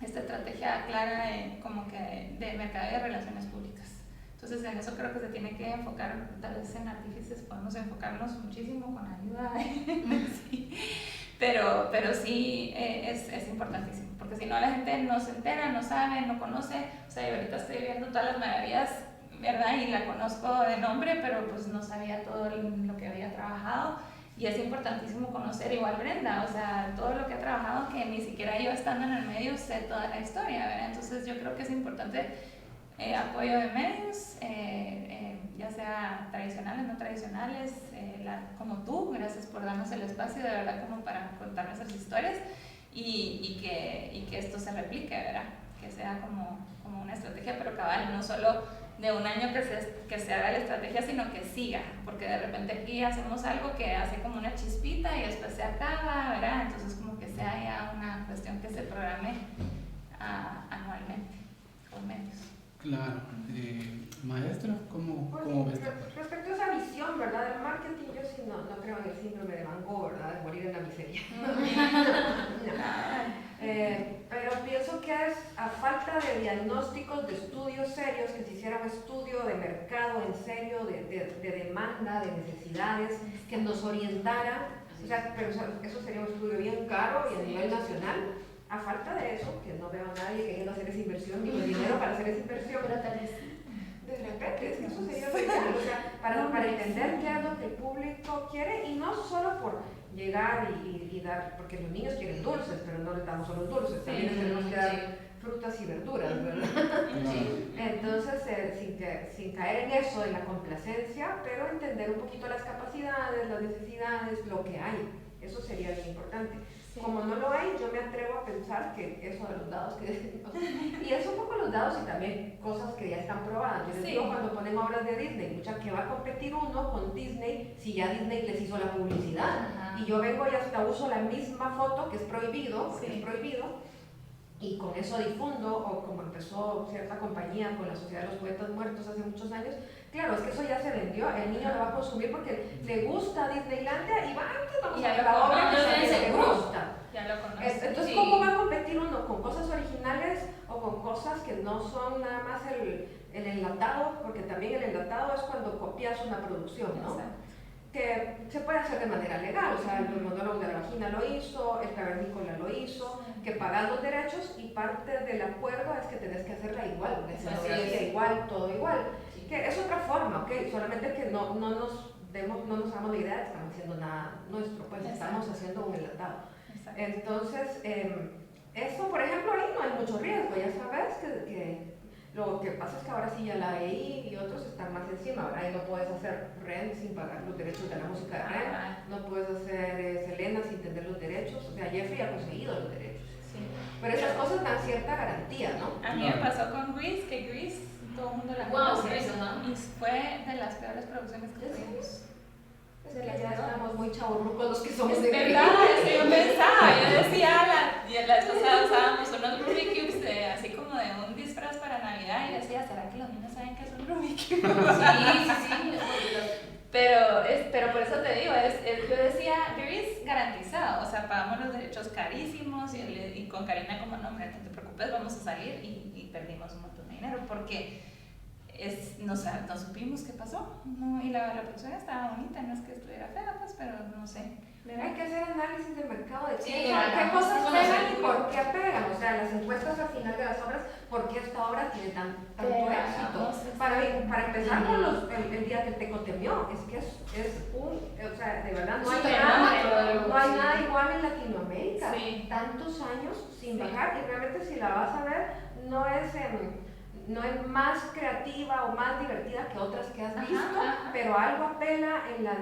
esta estrategia clara de mercado y de relaciones públicas. Entonces en eso creo que se tiene que enfocar, tal vez en artífices podemos enfocarnos muchísimo con ayuda, sí. Pero sí es importantísimo, porque si no la gente no se entera, no sabe, no conoce. O sea, yo ahorita estoy viendo todas las maravillas, ¿verdad? Y la conozco de nombre, pero pues no sabía todo lo que había trabajado. Y es importantísimo conocer, igual Brenda, o sea, todo lo que ha trabajado, que ni siquiera yo estando en el medio sé toda la historia, ¿verdad? Entonces yo creo que es importante apoyo de medios, ya sea tradicionales, no tradicionales, como tú, gracias por darnos el espacio, de verdad, como para contar nuestras historias y que esto se replique, ¿verdad? Que sea como una estrategia, pero cabal, no solo de un año que se haga la estrategia, sino que siga, porque de repente aquí hacemos algo que hace como una chispita y después se acaba, ¿verdad? Entonces como que sea ya una cuestión que se programe anualmente con medios. Claro. Maestra, ¿cómo ves esta parte? Respecto a esa visión, ¿verdad? Del marketing, yo sí no creo en el síndrome de Van Gogh, ¿verdad? De morir en la miseria. Pero pienso que es a falta de diagnósticos, de estudios serios, que se hiciera un estudio de mercado en serio, de demanda, de necesidades, que nos orientara. O sea, pero eso sería un estudio bien caro y a nivel nacional. A falta de eso, que no veo a nadie queriendo hacer esa inversión, ni el dinero para hacer esa inversión. De repente, es que eso sería lo ideal, o sea, para entender qué es lo que el público quiere y no solo por llegar y dar, porque los niños quieren dulces, pero no les damos solo dulces, también les tenemos que dar frutas y verduras, ¿verdad? Entonces, sin caer en eso, en la complacencia, pero entender un poquito las capacidades, las necesidades, lo que hay, eso sería bien importante. Como no lo hay, yo me atrevo a pensar que eso de los dados, y es un poco los dados y también cosas que ya están probadas. Yo les digo cuando ponen obras de Disney, mucha que va a competir uno con Disney si ya Disney les hizo la publicidad. Y yo vengo y hasta uso la misma foto que es prohibido, y con eso difundo, o como empezó cierta compañía con la Sociedad de los Poetas Muertos hace muchos años. Claro, es que eso ya se vendió, el niño lo va a consumir porque le gusta Disneylandia y vamos a ver la obra que le gusta. Ya lo conoce. Entonces, ¿cómo va a competir uno con cosas originales o con cosas que no son nada más el enlatado? Porque también el enlatado es cuando copias una producción, ¿no? Exacto. Que se puede hacer de manera legal, o sea, el monólogo de la vagina lo hizo, el cavernícola lo hizo, que pagas los derechos y parte del acuerdo es que tenés que hacerla igual, la escenografía igual, todo igual, que es otra forma, ¿ok? Solamente que no nos hagamos la idea de que estamos haciendo nada nuestro, pues estamos haciendo un enlatado. Entonces, eso, por ejemplo, ahí no hay mucho riesgo, ya sabes que lo que pasa es que ahora sí ya la EI y otros están más encima. Ahora ahí no puedes hacer REN sin pagar los derechos de la música de REN, no puedes hacer Selena sin tener los derechos. O sea, Jeffrey ha conseguido los derechos. Sí. Pero esas cosas dan cierta garantía, ¿no? A mí me pasó con Grease, que Grease todo el mundo la conoce, y fue de las peores producciones que tuvimos. Ya estamos muy chavorrucos los que somos de verdad, yo pensaba, yo decía, la vez pasada usábamos unos Rubik's Cubes así como de un disfraz para Navidad y decía, ¿será que los niños saben qué es un Rubik's Cube? Sí. Pero por eso te digo, yo decía, Grease garantizado, o sea, pagamos los derechos carísimos y con Karina como, no, hombre, no te preocupes, vamos a salir y perdimos un montón de dinero porque no supimos qué pasó, y la reproducción estaba bonita, no es que estuviera fea, pues, pero no sé. Hay que hacer análisis del mercado de qué cosas pegan y por qué pegan, o sea, las encuestas al final de las obras, por qué esta obra tiene tanto éxito. Para empezar con el día que el Teco temió, es que o sea, de verdad no hay nada igual en Latinoamérica, tantos años sin bajar, y realmente si la vas a ver, no es más creativa o más divertida que otras que has visto, pero algo apela en la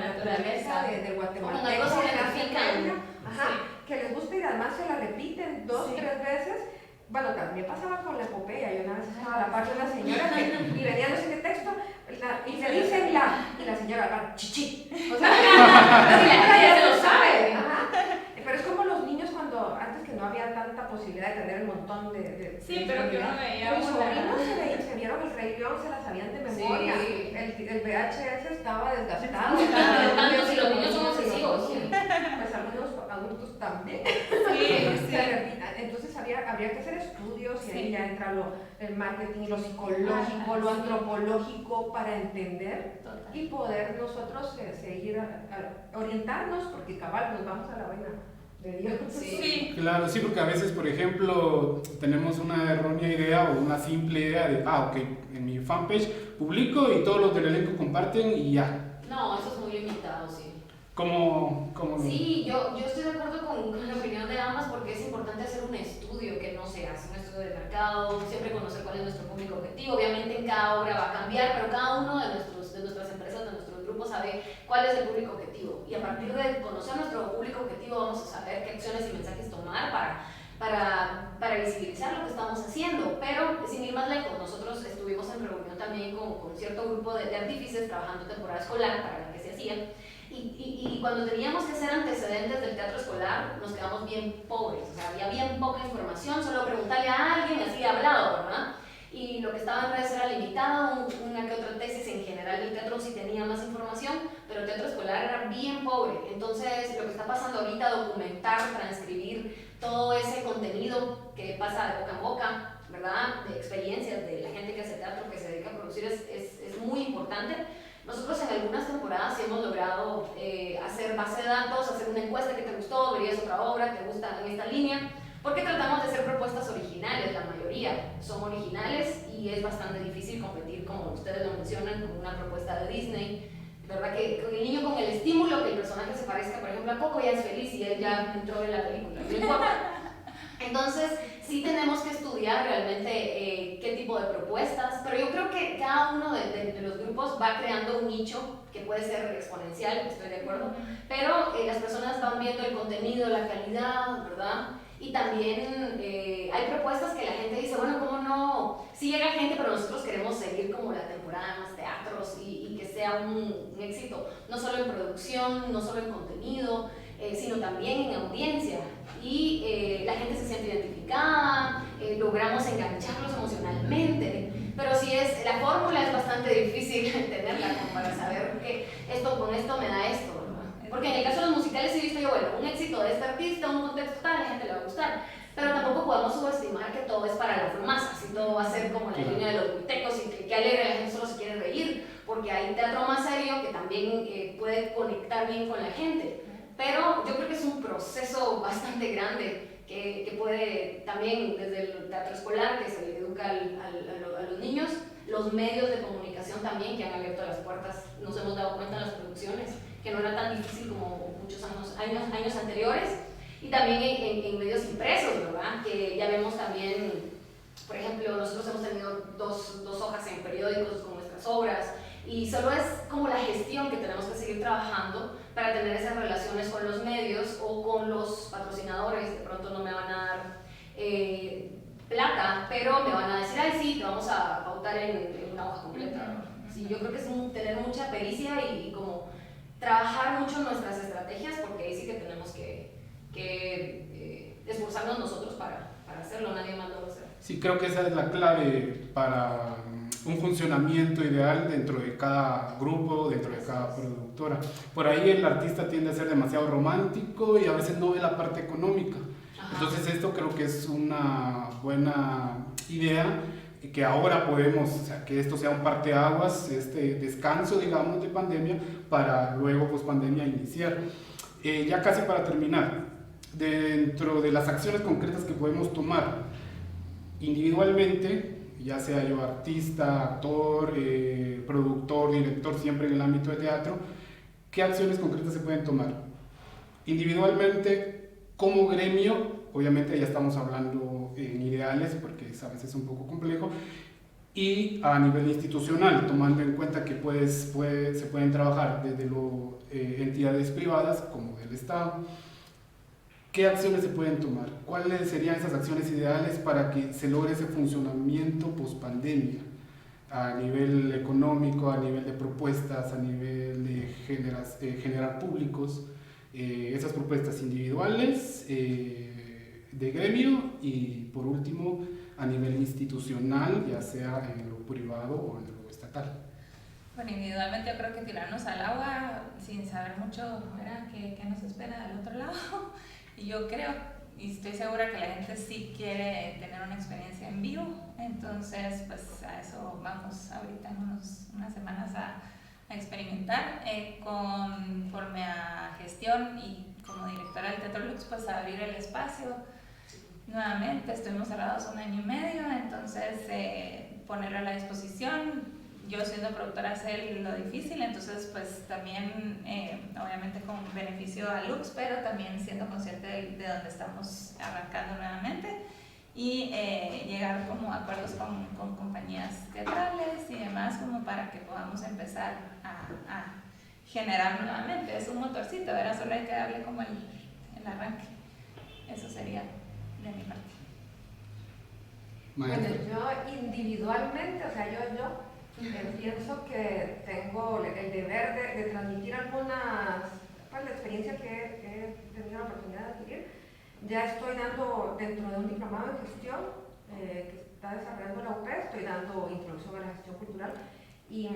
naturaleza del guatemalteco, que les gusta y además se la repiten 2, 3 veces. Bueno, también pasaba con la epopeya. Yo una vez estaba a la par de una señora y venía no sé qué texto y le dicen y la señora chichi. O sea, la señora ya se lo sabe. Pero es como los niños cuando antes que no había tanta posibilidad de tener un montón de pero que uno veía. Mis sobrinos se vieron el Rey León, se la sabían de memoria. El VHS estaba desgastado. Si los niños son obsesivos. Pues algunos adultos también. Entonces habría que hacer estudios y ahí ya entra el marketing, lo psicológico, lo antropológico para entender y poder nosotros seguir orientarnos, porque cabal nos vamos a la vaina. Claro, sí, porque a veces, por ejemplo, tenemos una errónea idea o una simple idea de, ok, en mi fanpage publico y todos los del elenco comparten y ya. No, eso es muy limitado, sí. ¿Cómo? Sí, yo estoy de acuerdo con la opinión de ambas porque es importante hacer un estudio que no se hace, un estudio de mercado, siempre conocer cuál es nuestro público objetivo. Obviamente en cada obra va a cambiar, pero cada uno de nuestras empresas, de nuestros grupos sabe cuál es el público objetivo. Y a partir de conocer nuestro público objetivo vamos a saber qué acciones y mensajes tomar para visibilizar lo que estamos haciendo. Pero sin ir más lejos, nosotros estuvimos en reunión también con cierto grupo de artífices trabajando temporada escolar para ver qué se hacía. Y cuando teníamos que hacer antecedentes del teatro escolar, nos quedamos bien pobres, o sea, había bien poca información, solo preguntarle a alguien así hablado, ¿verdad? y lo que estaba en redes era limitado, una que otra tesis. En general el teatro sí tenía más información, pero el teatro escolar era bien pobre. Entonces lo que está pasando ahorita, documentar, transcribir todo ese contenido que pasa de boca en boca, ¿verdad? De experiencias de la gente que hace teatro, que se dedica a producir, es muy importante. Nosotros en algunas temporadas sí hemos logrado hacer base de datos, hacer una encuesta: ¿qué te gustó? ¿Verías otra obra? ¿Te gusta en esta línea? Porque tratamos de hacer propuestas originales, la mayoría son originales, y es bastante difícil competir, como ustedes lo mencionan, con una propuesta de Disney, ¿verdad? Que con el niño, con el estímulo que el personaje se parezca, por ejemplo, a Coco, ya es feliz y él ya entró en la película, no importa. Entonces, sí tenemos que estudiar realmente qué tipo de propuestas, pero yo creo que cada uno de los grupos va creando un nicho que puede ser exponencial, estoy de acuerdo, pero las personas van viendo el contenido, la calidad, ¿verdad? Y también hay propuestas que la gente dice, bueno, ¿cómo no? Sí llega gente, pero nosotros queremos seguir como la temporada, más teatros, y que sea un éxito, no solo en producción, no solo en contenido, sino también en audiencia. Y la gente se siente identificada, logramos engancharlos emocionalmente, pero sí la fórmula es bastante difícil tenerla como para saber que esto con esto me da esto, ¿verdad? Porque en el caso de los musicales he visto yo, bueno, un éxito de este artista, un contexto tal, a la gente le va a gustar, pero tampoco podemos subestimar que todo es para las masas y todo va a ser como la línea de los bultecos y que alegre, la gente solo se quiere reír, porque hay teatro más serio que también puede conectar bien con la gente. Pero yo creo que es un proceso bastante grande que puede también, desde el teatro escolar, que se le educa a los niños, los medios de comunicación también, que han abierto las puertas. Nos hemos dado cuenta en las producciones que no era tan difícil como muchos años anteriores, y también en medios impresos, ¿verdad? Que ya vemos también, por ejemplo, nosotros hemos tenido dos hojas en periódicos con nuestras obras, y solo es como la gestión que tenemos que seguir trabajando para tener esas relaciones con los medios o con los patrocinadores. De pronto no me van a dar plata, pero me van a decir, ay sí, te vamos a pautar en una hoja completa. Sí, yo creo que es tener mucha pericia y como trabajar mucho en nuestras estrategias, porque ahí sí que tenemos que esforzarnos nosotros para hacerlo, nadie más lo va a hacer. Sí, creo que esa es la clave para un funcionamiento ideal dentro de cada grupo, dentro de cada productora. Por ahí el artista tiende a ser demasiado romántico y a veces no ve la parte económica. Entonces esto creo que es una buena idea, que ahora podemos, o sea, que esto sea un parteaguas, este descanso, digamos, de pandemia, para luego, post pandemia, iniciar. Ya casi para terminar, dentro de las acciones concretas que podemos tomar individualmente, ya sea yo artista, actor, productor, director, siempre en el ámbito de teatro, ¿qué acciones concretas se pueden tomar? Individualmente, como gremio, obviamente ya estamos hablando en ideales, porque a veces es un poco complejo, y a nivel institucional, tomando en cuenta que se pueden trabajar desde entidades privadas como del Estado. ¿Qué acciones se pueden tomar? ¿Cuáles serían esas acciones ideales para que se logre ese funcionamiento post-pandemia? A nivel económico, a nivel de propuestas, a nivel de generar públicos, esas propuestas individuales, de gremio, y por último a nivel institucional, ya sea en lo privado o en lo estatal. Bueno, individualmente yo creo que tirarnos al agua sin saber mucho, ¿verdad?, qué nos espera del otro lado. Y yo creo y estoy segura que la gente sí quiere tener una experiencia en vivo, entonces pues a eso vamos ahorita en unas semanas a experimentar, conforme a gestión y como directora del Teatro Lux, pues a abrir el espacio nuevamente. Estuvimos cerrados 1 año y medio, entonces ponerlo a la disposición. Yo siendo productora sé lo difícil, entonces pues también obviamente con beneficio a Lux, pero también siendo consciente de dónde estamos arrancando nuevamente, y llegar como a acuerdos con compañías teatrales y demás, como para que podamos empezar a generar nuevamente. Es un motorcito, ¿verdad? Solo hay que darle como el arranque. Eso sería de mi parte. Bueno, yo individualmente, o sea, yo pienso que tengo el deber de transmitir algunas, pues, la experiencia que he tenido la oportunidad de adquirir. Ya estoy dando dentro de un diplomado en gestión, que está desarrollando la UP, estoy dando introducción a la gestión cultural y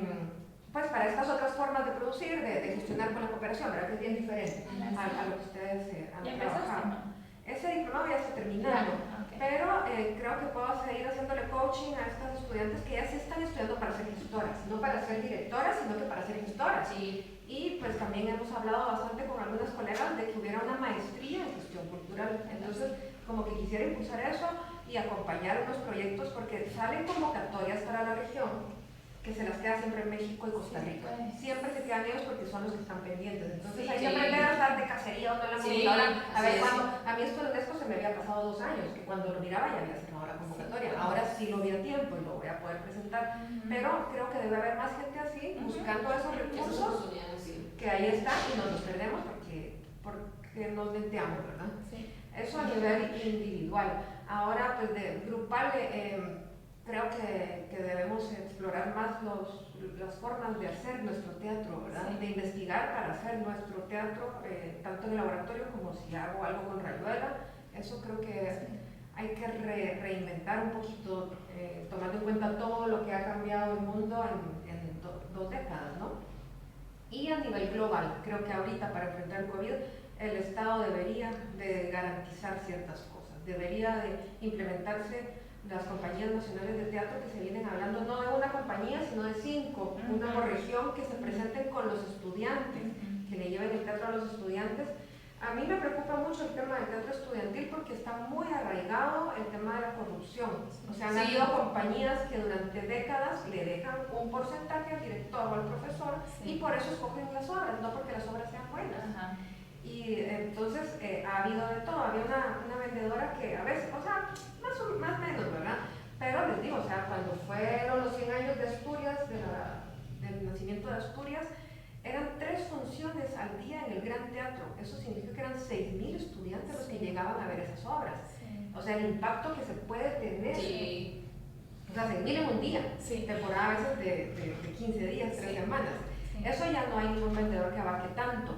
pues para estas otras formas de producir, de gestionar con la cooperación, ¿verdad? Que es bien diferente a lo que ustedes han trabajado. Ese diplomado ya está terminando, pero creo que puedo seguir haciéndole coaching a estas estudiantes que ya sí están estudiando para ser gestoras, no para ser directoras, sino que para ser gestoras. Sí. Y pues también hemos hablado bastante con algunas colegas de que hubiera una maestría en gestión cultural. Entonces, como que quisiera impulsar eso y acompañar unos proyectos porque salen convocatorias para la región que se las queda siempre en México y Costa Rica. Siempre se quedan ellos porque son los que están pendientes. Entonces hay que aprender a estar de cacería o no en la computadora. A ver, a mí esto de UNESCO se me había pasado 2 años, que cuando lo miraba ya había cerrado la convocatoria. Ahora sí lo vi a tiempo y lo voy a poder presentar. Pero creo que debe haber más gente así, buscando esos recursos, que ahí están y nos los perdemos porque nos denteamos, ¿verdad? Eso a nivel individual. Ahora, pues de grupal, creo que debemos explorar más las formas de hacer nuestro teatro, ¿verdad? De investigar para hacer nuestro teatro, tanto en el laboratorio como si hago algo con Rayuela. Eso creo que hay que reinventar un poquito, tomando en cuenta todo lo que ha cambiado el mundo en 2 décadas, ¿no? Y a nivel global, creo que ahorita para enfrentar el COVID, el Estado debería de garantizar ciertas cosas, debería de implementarse las compañías nacionales de teatro que se vienen hablando, no de una compañía, sino de 5, una por región, que se presenten con los estudiantes, que le lleven el teatro a los estudiantes. A mí me preocupa mucho el tema del teatro estudiantil porque está muy arraigado el tema de la corrupción. O sea, han habido compañías que durante décadas le dejan un porcentaje al director o al profesor y por eso escogen las obras, no porque las obras sean buenas. Y entonces ha habido de todo. Había una vendedora que a veces, o sea, más o menos, ¿verdad? Pero les digo, o sea, cuando fueron los 100 años de Asturias, del nacimiento de Asturias, eran 3 funciones al día en el Gran Teatro. Eso significa que eran 6.000 estudiantes los que llegaban a ver esas obras. O sea, el impacto que se puede tener. O sea, 6.000 en un día. Temporada a veces de 15 días, 3 semanas. Eso ya no hay ningún vendedor que abarque tanto.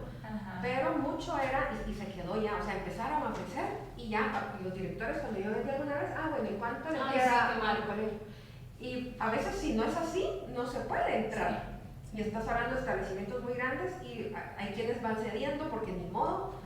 Pero mucho era, y se quedó ya, o sea, empezaron a ofrecer y ya los directores cuando yo vendí alguna vez, bueno, ¿y cuánto le queda al colegio? Y a veces si no es así, no se puede entrar. Y estás hablando de establecimientos muy grandes y hay quienes van cediendo porque ni modo.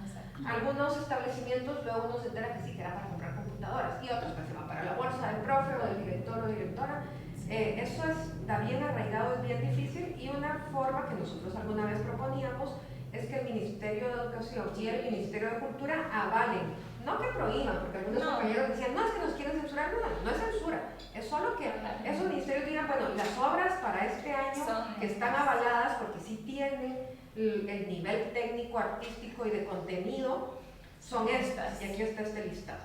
Algunos establecimientos luego uno se entera que sí, que era para comprar computadoras y otros que se van para la bolsa del profe o del director o directora. Eso está bien arraigado, es bien difícil y una forma que nosotros alguna vez proponíamos es que el Ministerio de Educación y el Ministerio de Cultura avalen, no que prohíban, porque algunos compañeros decían, no, es que nos quieren censurar, no es censura, es solo que esos ministerios digan, bueno, las obras para este año que están avaladas porque sí tienen el nivel técnico, artístico y de contenido, son estas, y aquí está este listado.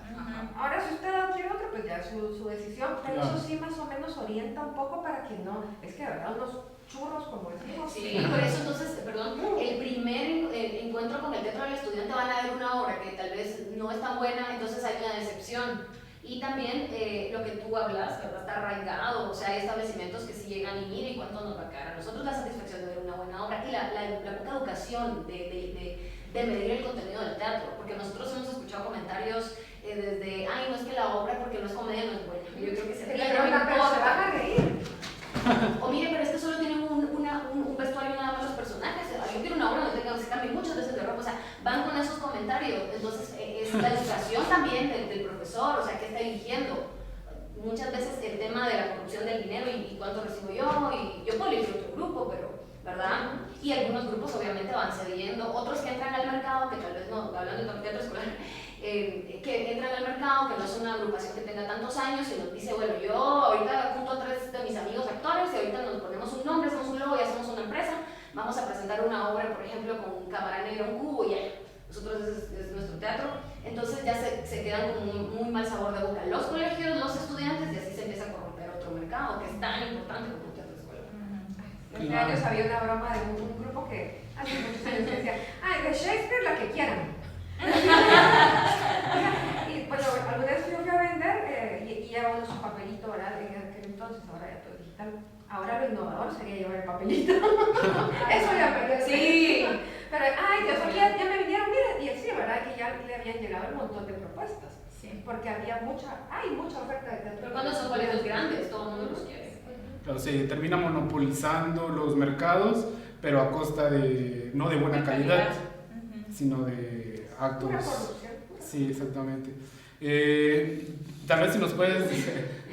Ahora, si usted quiere otro, pues ya es su decisión, pero eso sí más o menos orienta un poco para que no, es que de verdad unos churros, como decimos. Sí, por eso entonces, perdón, el primer encuentro con el teatro del estudiante van a ver una obra que tal vez no es tan buena, entonces hay una decepción. Y también lo que tú hablas, ¿verdad? Está arraigado, o sea, hay establecimientos que sí llegan y miren cuánto nos va a quedar a nosotros la satisfacción de ver una buena obra y la poca educación de medir el contenido del teatro, porque nosotros hemos escuchado comentarios desde, ay, no es que la obra porque no es comedia no es buena, yo creo que se ríen, pero se van a reír. O mire, pero es que solo tienen un vestuario nada más los personajes, yo quiero una obra donde se cambien muchas veces de ropa, o sea, van con esos comentarios, entonces es la educación también del profesor, o sea, que está eligiendo. Muchas veces el tema de la corrupción del dinero y cuánto recibo yo, y yo puedo elegir otro grupo, pero, ¿verdad? Y algunos grupos obviamente van cediendo, otros que entran al mercado, que tal vez no, hablando de teatro escolar, que entran al mercado, que no es una agrupación que tenga tantos años y nos dice, bueno, yo ahorita junto a 3 de mis amigos actores y ahorita nos ponemos un nombre, hacemos un logo y hacemos una empresa, vamos a presentar una obra, por ejemplo, con cámara negra, un cubo y ya. Nosotros es nuestro teatro, entonces ya se quedan con un muy mal sabor de boca los colegios, los estudiantes y así se empieza a corromper otro mercado que es tan importante como el teatro de escuela. Hace años había una broma de un grupo que hace muchos años decía, de Shakespeare la que quieran. Y bueno, alguna vez yo fui a vender y lleva uno su papelito, ¿verdad? En aquel entonces, ahora ya todo es digital. Ahora lo innovador sería llevar el papelito. Eso ya perdió. Sí. Pero, Dios, aquí ya me vinieron, mira, y sí, ¿verdad? Que ya le habían llegado un montón de propuestas. Sí. porque hay mucha oferta de teatro. Pero cuando son colegios grandes, todo el mundo los quiere. Claro, se termina monopolizando los mercados, pero a costa de, no de buena calidad, sino de actos. Pura corrupción. Sí, exactamente. Tal vez si nos puedes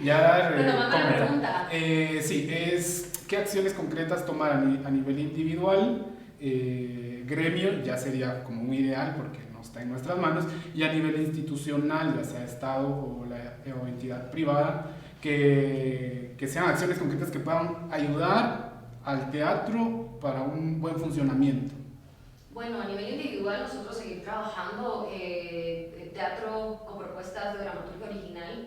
ya dar... Pero manda la pregunta. Sí, ¿qué acciones concretas tomar a nivel individual? Gremio ya sería como muy ideal porque no está en nuestras manos, y a nivel institucional, ya sea Estado o entidad privada, que sean acciones concretas que puedan ayudar al teatro para un buen funcionamiento. Bueno, a nivel individual nosotros seguir trabajando teatro con propuestas de dramaturgia original,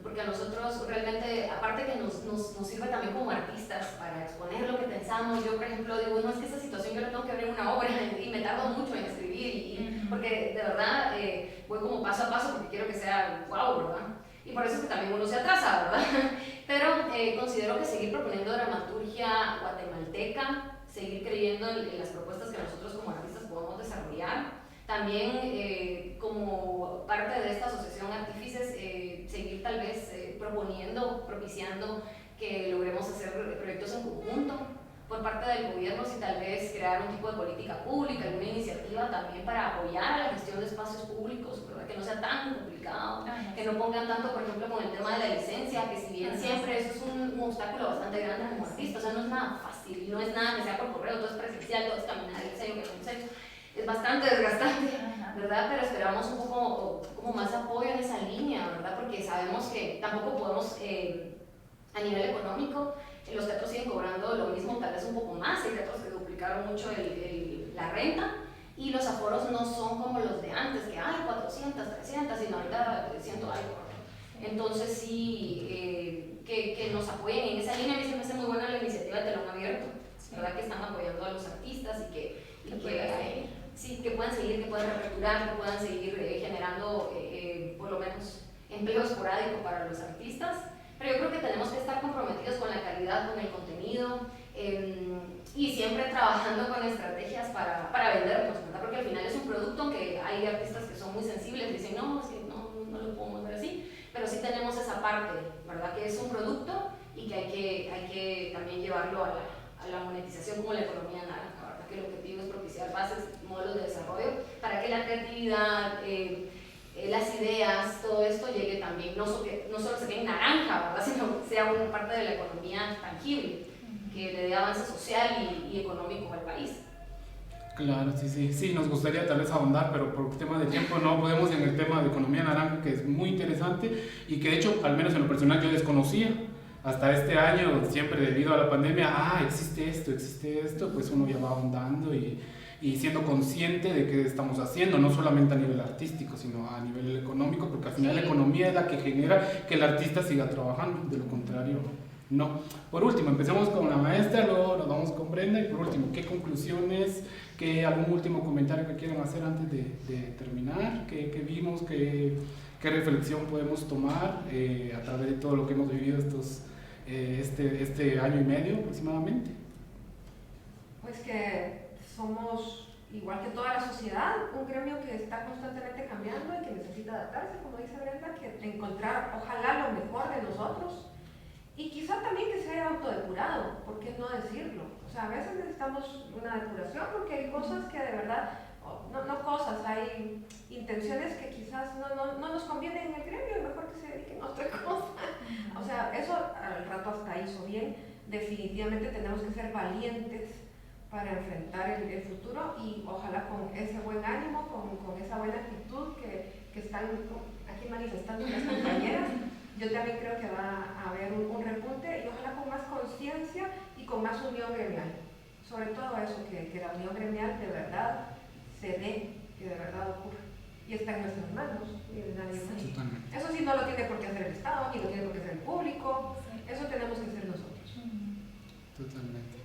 porque a nosotros realmente, aparte que nos sirve también como artistas para exponer lo que pensamos. Yo, por ejemplo, digo, no, es que esta situación yo la tengo que ver en una obra y me tardo mucho en escribir, porque de verdad voy como paso a paso porque quiero que sea wow, ¿verdad? Y por eso es que también uno se atrasa, ¿verdad? Pero considero que seguir proponiendo dramaturgia guatemalteca, seguir creyendo en las propuestas que nosotros como artistas podemos desarrollar. También como parte de esta asociación Artífices, seguir tal vez propiciando que logremos hacer proyectos en conjunto por parte del gobierno, si tal vez crear un tipo de política pública, alguna iniciativa también para apoyar la gestión de espacios públicos, ¿verdad? Que no sea tan complicado, que no pongan tanto, por ejemplo, con el tema de la licencia, que si bien siempre eso es un obstáculo bastante grande como artista, o sea, no es nada fácil, no es nada que sea por correo, todo es presencial, todo es caminar, en serio, que no sé. Es bastante desgastante, ¿verdad? Pero esperamos un poco como más apoyo en esa línea, ¿verdad? Porque sabemos que tampoco podemos, a nivel económico, los teatros siguen cobrando lo mismo, tal vez un poco más. Hay teatros que duplicaron mucho la renta y los aforos no son como los de antes, que hay 400, 300 y ahorita 100 algo. Entonces sí, que nos apoyen en esa línea. A mí se me hace muy buena la iniciativa de Telón Abierto, ¿verdad? Que están apoyando a los artistas y que puedan seguir, que puedan reaperturar, que puedan seguir generando por lo menos empleo esporádico para los artistas. Pero yo creo que tenemos que estar comprometidos con la calidad, con el contenido y siempre trabajando con estrategias para vendernos, ¿verdad? Porque al final es un producto que hay artistas que son muy sensibles y dicen, no, es que no lo podemos ver así, pero sí tenemos esa parte, ¿verdad? Que es un producto y que hay que también llevarlo a la monetización como la economía naranja, ¿verdad? Que el objetivo es propiciar bases, modelos de desarrollo para que la creatividad, las ideas, todo esto llegue también, no solo se quede en naranja, ¿verdad? Sino que sea una parte de la economía tangible, que le dé avance social y económico al país. Claro, sí, nos gustaría tal vez ahondar, pero por tema de tiempo no podemos en el tema de economía naranja, que es muy interesante y que de hecho, al menos en lo personal, yo desconocía. Hasta este año, siempre debido a la pandemia, existe esto, pues uno ya va ahondando y siendo consciente de qué estamos haciendo, no solamente a nivel artístico, sino a nivel económico, porque al final la economía es la que genera que el artista siga trabajando, de lo contrario, no. Por último, empecemos con la maestra, luego nos vamos con Brenda, y por último, ¿qué conclusiones, algún último comentario que quieran hacer antes de terminar? ¿Qué vimos, qué reflexión podemos tomar a través de todo lo que hemos vivido este año y medio aproximadamente? Pues que somos, igual que toda la sociedad, un gremio que está constantemente cambiando y que necesita adaptarse, como dice Brenda, que encontrar ojalá lo mejor de nosotros y quizá también que se haya autodepurado, ¿por qué no decirlo? O sea, a veces necesitamos una depuración porque hay cosas que de verdad, hay intenciones que quizás no nos convienen en el gremio, es mejor que se dediquen a otra cosa. O sea, eso al rato hasta hizo bien. Definitivamente tenemos que ser valientes para enfrentar el futuro y ojalá con ese buen ánimo, con esa buena actitud que están aquí manifestando las compañeras. Yo también creo que va a haber un repunte y ojalá con más conciencia y con más unión gremial. Sobre todo eso, que la unión gremial de verdad se dé, que de verdad ocurra. Y está en nuestras manos. Eso sí no lo tiene por qué hacer el Estado, ni lo tiene por qué hacer el público. Eso tenemos que hacer nosotros. Totalmente.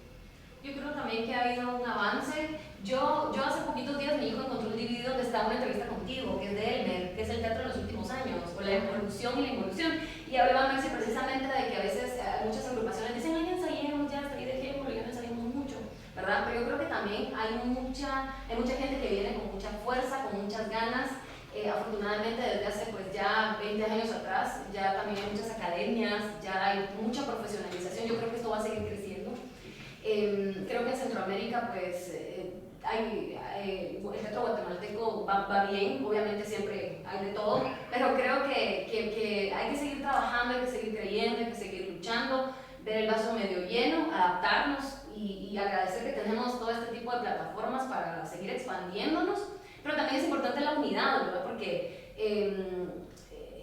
Yo creo también que ha habido un avance. Yo hace poquitos días mi hijo encontró un DVD donde estaba una entrevista contigo, que es de Elmer, que es el teatro de los últimos años, o la evolución y la involución. Y hablaba Maxi precisamente de que a veces muchas agrupaciones dicen, ay, ensayemos, ya hasta ahí dejémoslo, ya no ensayemos mucho, ¿verdad? Pero yo creo que también hay mucha gente que viene con mucha fuerza, con muchas ganas, afortunadamente desde hace pues ya 20 años atrás, ya también hay muchas academias, ya hay mucha profesionalización, yo creo que esto va a seguir creciendo. Creo que en Centroamérica pues el teatro guatemalteco va bien, obviamente siempre hay de todo, pero creo que hay que seguir trabajando, hay que seguir creyendo, hay que seguir luchando, ver el vaso medio lleno, adaptarnos y agradecer que tenemos todo este tipo de plataformas para seguir expandiéndonos, pero también es importante la unidad, ¿verdad? Porque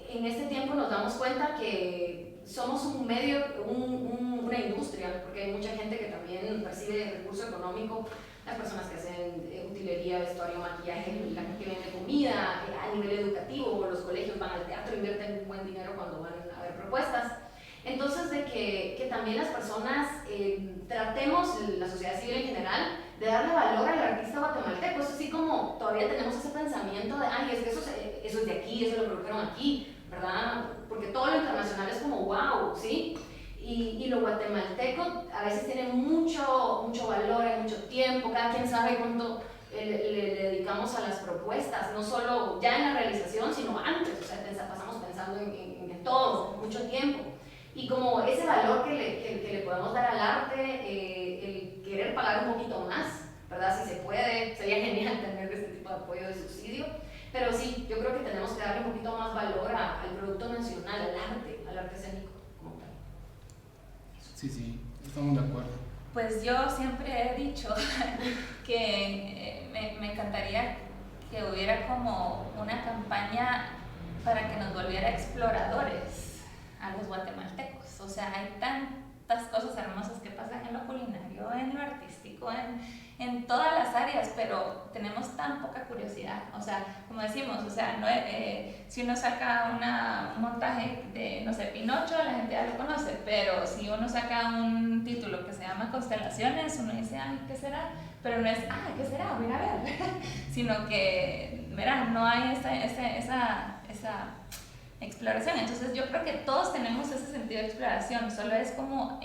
en este tiempo nos damos cuenta que somos un medio, una industria, porque hay mucha gente que también percibe recurso económico, las personas que hacen utilería, vestuario, maquillaje, la gente que vende comida, a nivel educativo, los colegios van al teatro, invierten un buen dinero cuando van a ver propuestas. Entonces, de que también las personas tratemos, la sociedad civil en general, de darle valor al artista guatemalteco. Es así como todavía tenemos ese pensamiento de, ay, es que eso es de aquí, eso lo produjeron aquí, ¿verdad? Porque todo lo internacional es como wow, ¿sí? Y lo guatemalteco a veces tiene mucho valor, hay mucho tiempo, cada quien sabe cuánto le dedicamos a las propuestas, no solo ya en la realización, sino antes, o sea, pasamos pensando en todo, mucho tiempo. Y como ese valor que le podemos dar al arte, el querer pagar un poquito más, ¿verdad? Si se puede, sería genial tener este tipo de apoyo de subsidio, pero sí, yo creo que tenemos que darle un poquito más valor al producto nacional, al arte escénico como tal. Sí, estamos de acuerdo. Pues yo siempre he dicho que me encantaría que hubiera como una campaña para que nos volviera exploradores a los guatemaltecos. O sea, hay tantas cosas hermosas que pasan en lo culinario, en lo artístico, en todas las áreas, pero tenemos tan poca curiosidad. O sea, como decimos, o sea, no, si uno saca un montaje de, no sé, Pinocho, la gente ya lo conoce, pero si uno saca un título que se llama Constelaciones, uno dice, ay, ¿qué será? Pero no es, ¿qué será? Voy a ver. Sino que, verá, no hay esa exploración. Entonces yo creo que todos tenemos ese sentido de exploración, solo es como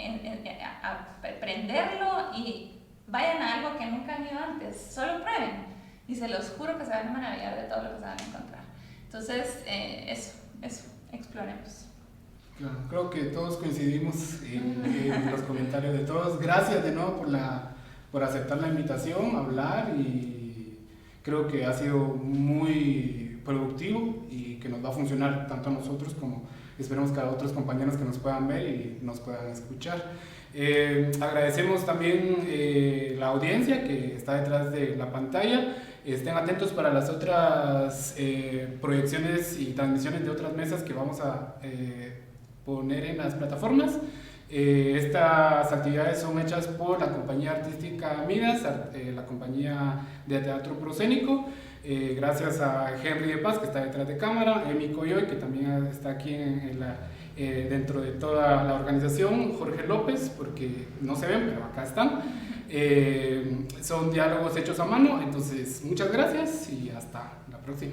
aprenderlo y vayan a algo que nunca han ido antes, solo prueben y se los juro que se van a maravillar de todo lo que se van a encontrar. Entonces eso, exploremos. Claro, creo que todos coincidimos en los comentarios de todos. Gracias de nuevo por aceptar la invitación, hablar, y creo que ha sido muy productivo y que nos va a funcionar tanto a nosotros como esperemos que a otros compañeros que nos puedan ver y nos puedan escuchar. Agradecemos también la audiencia que está detrás de la pantalla. Estén atentos para las otras proyecciones y transmisiones de otras mesas que vamos a poner en las plataformas. Estas actividades son hechas por la compañía artística Midas, la compañía de teatro proscénico. Gracias a Henry de Paz, que está detrás de cámara, Emi Coyoy, que también está aquí dentro de toda la organización, Jorge López, porque no se ven, pero acá están. Son diálogos hechos a mano, entonces muchas gracias y hasta la próxima.